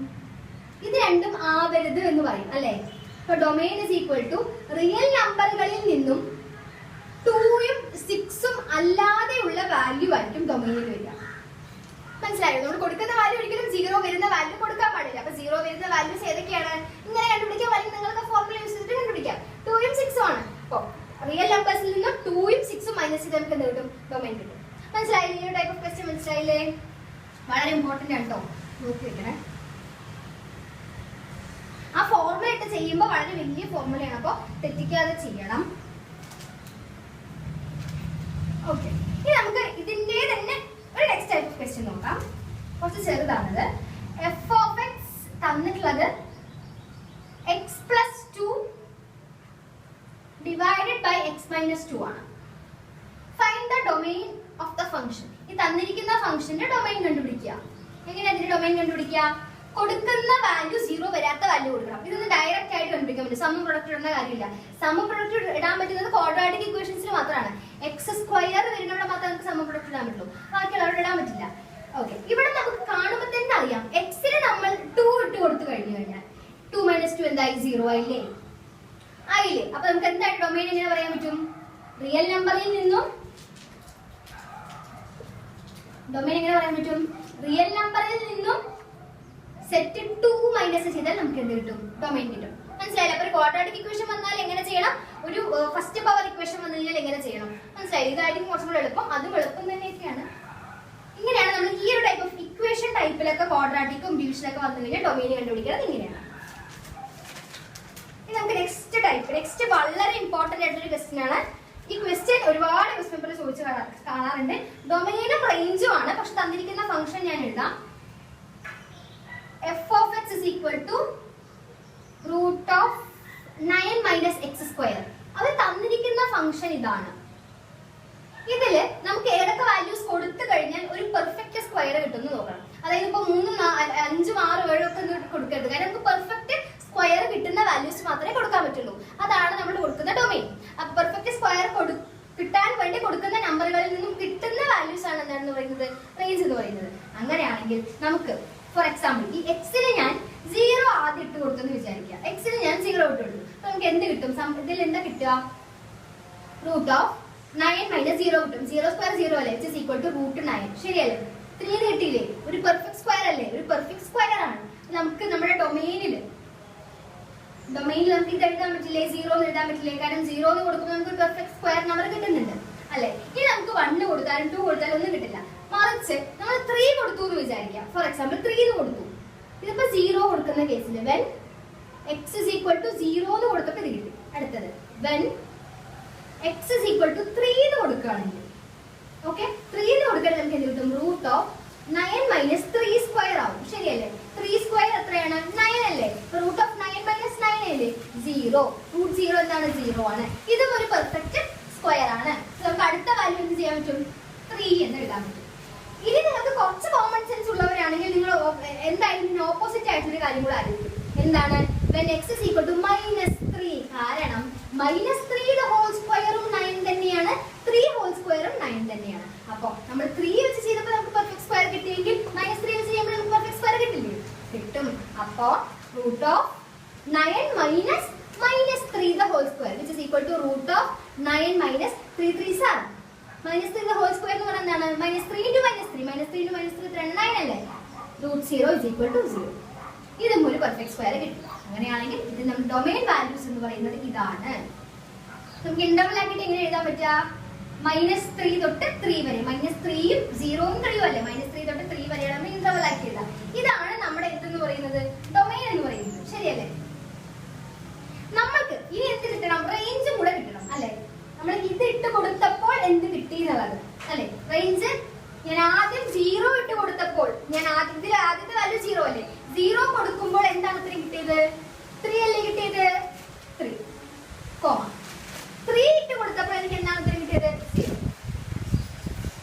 ഇത് രണ്ടും ആവരുത് എന്ന് പറയും അല്ലെ. അപ്പൊ domain is equal to real നമ്പറുകളിൽ നിന്നും 2 ഉം 6 ഉം അല്ലാതെയുള്ള വാല്യൂ ആയിരിക്കും ഡൊമെയിനിൽ വരിക. മനസ്സിലായോ, നമ്മൾ കൊടുക്കുന്ന വാല്യൂ ഒരിക്കലും 0 വരുന്ന വാല്യൂ കൊടുക്കാൻ പാടില്ല. അപ്പൊ 0 വരുന്ന വാല്യൂസ് ഏതൊക്കെയാണ് ഇങ്ങനെ കണ്ടുപിടിക്കാം, അല്ലെങ്കിൽ നിങ്ങൾക്ക് ഫോർമുല യൂസ് ചെയ്തിട്ട് കണ്ടുപിടിക്കാം. 2 ഉം 6 ഉം ആണ്. അപ്പൊ റിയൽ നമ്പേഴ്സിൽ നിന്നും 2 ഉം 6 ഉം മൈനസ് ചെയ്ത് നമുക്ക് എന്ത് കിട്ടും, ഡൊമെയിൻ കിട്ടും. മനസ്സിലായില്ലേ, ഈ ടൈപ്പ് ഓഫ് ക്വസ്റ്റ്യൻ മനസ്സിലായില്ലേ, വളരെ ഇമ്പോർട്ടന്റ് ആണ് കേട്ടോ, നോക്കി വെക്കണേ. ആ ഫോർമുല ഇട്ട് ചെയ്യുമ്പോൾ വളരെ വലിയ ഫോർമുലയാണ്, അപ്പോൾ തെറ്റിക്കാതെ ചെയ്യണം. ഓക്കെ, ഇനി നമുക്ക് ഇതിന്റെ തന്നെ ഒരു നെക്സ്റ്റ് ടൈപ്പ് ഓഫ് ക്വസ്റ്റ്യൻ നോക്കാം. കുറച്ച് ചെറുതാണത്. f(x) തന്നിട്ടുള്ളത് x + 2 ഡിവൈഡഡ് ബൈ x - 2 ആണ്. Find the domain of the function. ഈ തന്നിരിക്കുന്ന ഫംഗ്ഷന്റെ ഡൊമെയിൻ കണ്ടുപിടിക്കുക. എങ്ങനെ അതിന്റെ ഡൊമെയിൻ കണ്ടുപിടിക്കുക, കൊടുക്കുന്ന വാല്യൂ 0 വരാത്ത വാല്യൂ കൊടുക്കണം. ഇതൊന്ന് ഡയറക്റ്റ് ആയിട്ട് കണ്ടുപിടിക്കാൻ പറ്റും, സം പ്രൊഡക്റ്റ് ഇടുന്ന കാര്യമില്ല. സം പ്രൊഡക്റ്റ് ഇടാൻ പറ്റുന്നത് ക്വാഡ്രാറ്റിക് ഇക്വേഷൻസിൽ മാത്രമാണ്. x² വരുന്നവിടെ മാത്രമേ നമുക്ക് സം പ്രൊഡക്റ്റ് ഇടാൻ പറ്റുള്ളൂ, ബാക്കിയുള്ളവരുടെ ഇടാൻ പറ്റില്ല. ഓക്കെ, ഇവിടെ നമുക്ക് കാണുമ്പോൾ തന്നെ അറിയാം, എക്സിന് നമ്മൾ 2 ഇട്ട് കൊടുത്തു കഴിഞ്ഞു കഴിഞ്ഞാൽ 2 - 2 എന്തായി, 0 ആയില്ലേ. അപ്പൊ നമുക്ക് എന്തായിട്ട് ഡൊമെയിൻ എങ്ങനെ പറയാൻ പറ്റും, റിയൽ നമ്പറിൽ നിന്നും ഡൊമെയിൻ എങ്ങനെ പറയാൻ പറ്റും, റിയൽ നമ്പറിൽ നിന്നും സെറ്റ് 2 മൈനസ് ചെയ്താൽ നമുക്ക് എന്ത് കിട്ടും, ഡൊമെയിൻ കിട്ടും. മനസ്സിലായില്ല. അപ്പൊ ഒരു ക്വാഡ്രാറ്റിക് ഇക്വേഷൻ വന്നാൽ എങ്ങനെ ചെയ്യണം, ഒരു ഫസ്റ്റ് പവർ ഇക്വേഷൻ വന്നു കഴിഞ്ഞാൽ എങ്ങനെ ചെയ്യണം, മനസ്സിലായി. ഇതായിരിക്കും കുറച്ചും കൂടെ എളുപ്പം, അതും എളുപ്പം തന്നെയൊക്കെയാണ്. ഇങ്ങനെയാണ് നമ്മൾ ഈ ഒരു ടൈപ്പ് ഓഫ് ഇക്വേഷൻ ടൈപ്പിലൊക്കെ ക്വാഡ്രാറ്റിക്കും ഡിവിഷനൊക്കെ വന്നു കഴിഞ്ഞാൽ ഡൊമെയിൻ കണ്ടുപിടിക്കുന്നത് ഇങ്ങനെയാണ്. ഇനി നമുക്ക് നെക്സ്റ്റ് ടൈപ്പ്. നെക്സ്റ്റ് വളരെ ഇമ്പോർട്ടന്റ് ആയിട്ടൊരു ക്വസ്റ്റ്യൻ ആണ്. ഈ ക്വസ്റ്റ്യൻ ഒരുപാട് ക്വസ്റ്റ്യൻ പേപ്പർ ചോദിച്ചു കാണാറുണ്ട്. ഡൊമൈനും റേഞ്ചും ആണ്. പക്ഷെ തന്നിരിക്കുന്ന ഫംഗ്ഷൻ ഞാൻ എഴുതാം. f of x is equal to root of 9 minus x square. അത് തന്നിരിക്കുന്ന ഫംഗ്ഷൻ ഇതാണ്. ഇതില് നമുക്ക് ഏതൊക്കെ വാല്യൂസ് കൊടുത്തു കഴിഞ്ഞാൽ ഒരു പെർഫെക്റ്റ് സ്ക്വയർ കിട്ടുമെന്ന് നോക്കണം. അതായത് ഇപ്പൊ 3, 5, 6, 7 ഒക്കെ കൊടുക്കരുത്. കാരണം നമുക്ക് പെർഫെക്റ്റ് സ്ക്വയർ കിട്ടുന്ന വാല്യൂസ് മാത്രമേ കൊടുക്കാൻ പറ്റുള്ളൂ. അതാണ് നമ്മൾ കൊടുക്കുന്ന ഡൊമൈൻ. അപ്പൊ പെർഫെക്റ്റ് സ്ക്വയർ കിട്ടാൻ വേണ്ടി കൊടുക്കുന്ന നമ്പറുകളിൽ നിന്നും കിട്ടുന്ന വാല്യൂസ് ആണ് എന്താണെന്ന് പറയുന്നത് റേഞ്ച് എന്ന് പറയുന്നത്. അങ്ങനെയാണെങ്കിൽ നമുക്ക് ഫോർ എക്സാമ്പിൾ ഈ എക്സിന് ഞാൻ 0 ആദ്യം ഇട്ട് കൊടുത്തെന്ന് വിചാരിക്കുക. എക്സിന് ഞാൻ 0 ഇട്ട് കൊടുത്തു. അപ്പൊ നമുക്ക് എന്ത് കിട്ടും? ഇതിൽ എന്താ കിട്ടുക? റൂട്ട് ഓഫ് 9 മൈനസ് 0 കിട്ടും. 0 സ്ക്വയർ 0 അല്ലേ, which is equal to root 9. ശരിയല്ലേ? 3 കിട്ടിയില്ലേ? ഒരു പെർഫെക്റ്റ് സ്ക്വയർ അല്ലേ? ഒരു പെർഫെക്റ്റ് സ്ക്വയർ ആണ്. നമുക്ക് നമ്മുടെ ഡൊമൈനിൽ നമുക്ക് ഇത് എഴുതാൻ പറ്റില്ലേ? 0 എന്ന് എഴുതാൻ പറ്റില്ലേ? കാരണം 0 എന്ന് കൊടുക്കുമ്പോൾ നമുക്ക് പെർഫെക്റ്റ് സ്ക്വയർ നമ്പർ കിട്ടുന്നുണ്ട് അല്ലെ? ഇനി നമുക്ക് 1 കൊടുത്താലും 2 കൊടുത്താലും ഒന്നും കിട്ടില്ല. മറിച്ച് നമ്മൾ 3 കൊടുത്തു എന്ന് വിചാരിക്കാം. ഫോർ എക്സാമ്പിൾ 3 എന്ന് കൊടുത്തു. ഇതിപ്പോ 0 കൊടുക്കുന്ന കേസിൽ when x is equal to 0 എന്ന് കൊടുത്തപ്പോൾ ഇത് കിട്ടി. അടുത്തത് when x is equal to 3 എന്ന് കൊടുക്കുകയാണെങ്കിൽ, ഓക്കെ, 3 എന്ന് കൊടുക്കുകയാണെങ്കിൽ നമുക്ക് എന്ത് കിട്ടും? റൂട്ട് ഓഫ് 9 മൈനസ് 3 സ്ക്വയർ ആവും. ശരിയല്ലേ? 3 സ്ക്വയർ എത്രയാണ്? 9 അല്ലേ? റൂട്ട് ഓഫ് 9 മൈനസ് 9 അല്ലേ? 0. റൂട്ട് 0 എന്താണ്? 0 ആണ്. ഇതും ഒരു പെർഫെക്റ്റ് സ്ക്വയർ ആണ്. നമുക്ക് അടുത്ത വാല്യൂ എന്ത് ചെയ്യാൻ പറ്റും? 3 എന്ന് എഴുതാൻ പറ്റും. ഇനി നിങ്ങൾക്ക് കുറച്ച് കോമൺ സെൻസ് ഉള്ളവരാണെങ്കിൽ നിങ്ങൾ എന്തായാലും ഇതിന് ഓപ്പോസിറ്റ് ആയിട്ടുള്ള കാര്യം കൂടെ ആയിരിക്കും. എന്താണ്? when x is equal to -3. കാരണം -3 ഹോൾ സ്ക്വയറും 9 തന്നെയാണ്, 3 ഹോൾ സ്ക്വയറും 9 തന്നെയാണ്. അപ്പോൾ നമ്മൾ 3 വെച്ച് ചെയ്തപ്പോൾ നമുക്ക് പെർഫെക്റ്റ് സ്ക്വയർ കിട്ടിയെങ്കിൽ -3 വെച്ച് ചെയ്യുമ്പോൾ നമുക്ക് പെർഫെക്റ്റ് സ്ക്വയർ കിട്ടില്ലേ? കിട്ടും. അപ്പോൾ root of 9 minus -3 the whole square which is equal to root of 9 minus 3 3s are -3 the whole square എന്ന് പറഞ്ഞാൽ എന്താണ്? -3 into -3 -3 into -3 9 അല്ലേ? root 0 is equal to 0. ഇതും ഒരു പെർഫെക്റ്റ് സ്ക്വയർ കിട്ടും. അങ്ങനെയാണെങ്കിൽ ഇത് നമ്മുടെ ഡൊമൈൻ വാല്യൂസ് എന്ന് പറയുന്നത് ഇതാണ്. നമുക്ക് ഇന്റർവൽ ആക്കിയിട്ട് എങ്ങനെ എഴുതാൻ പറ്റുക? -3 തൊട്ട് 3 വരെ. -3ഉം 0ഉം 3ഉം അല്ലേ? -3 തൊട്ട് 3 വരെയാണ് നമ്മൾ ഇന്റർവൽ ആക്കി എഴുതാം. ഇതാണ് നമ്മുടെ എന്തെന്ന് പറയുന്നത്? ഡൊമൈൻ എന്ന് പറയുന്നത്. ശരിയല്ലേ? നമ്മൾക്ക് ഇനി എന്ത് കിട്ടണം? റേഞ്ചും കൂടെ കിട്ടണം അല്ലെ? നമ്മൾ ഇത് ഇട്ട് കൊടുത്തപ്പോൾ എന്ത് കിട്ടി എന്നുള്ളത് അല്ലെ? റേഞ്ച് ഞാൻ ആദ്യം 0 ഇട്ട് കൊടുത്തപ്പോൾ ആദ്യത്തെ വാല്യൂ 0 അല്ലേ? 0 കൊടുക്കുമ്പോൾ എന്താണ് ഉത്തരം കിട്ടിയത്? 3 അല്ലേ കിട്ടിയത്? 3 കോമ 3 ഇട്ട് കൊടുത്തപ്പോൾ എനിക്ക് എന്താണ് ഉത്തരം കിട്ടിയത്? 0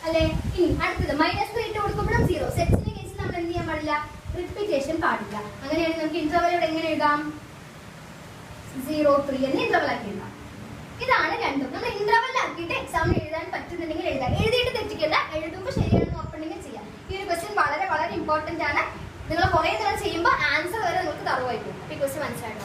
അല്ലേ? ഇനി അടുത്തത് -3 ഇട്ട് കൊടുക്കുമ്പോഴും 0. സെറ്റ്സിന്റെ കേസിൽ നമ്മൾ എന്ത് ചെയ്യാൻ പാടില്ല? റിപ്പീറ്റേഷൻ പാടില്ല. അങ്ങനെയാണെങ്കിൽ നമുക്ക് ഇന്റർവൽ എങ്ങനെ എഴുതാം? 0 3 എന്ന് ഇന്റർവൽ ആക്കി എഴുതാം. ഇതാണ് രണ്ടും. നമ്മൾ ഇന്റർവൽ ആക്കിയിട്ട് എക്സാമിന് എഴുതാൻ പറ്റുന്നുണ്ടെങ്കിൽ എഴുതാം. എഴുതിയിട്ട് തെറ്റിക്കണ്ട. എഴുതുമ്പോൾ ശരിയാണെന്ന് ഉറപ്പുണ്ടെങ്കിൽ ചെയ്യാം. ഈ ഒരു ക്വസ്റ്റ്യൻ വളരെ വളരെ ഇമ്പോർട്ടന്റ് ആണ്. നിങ്ങൾ കുറെ നേരം ചെയ്യുമ്പോൾ ആൻസർ വരെ നിങ്ങൾക്ക് തറവായി പോകും. ഈ ക്വസ്റ്റ്യൻ മനസ്സിലായിട്ട്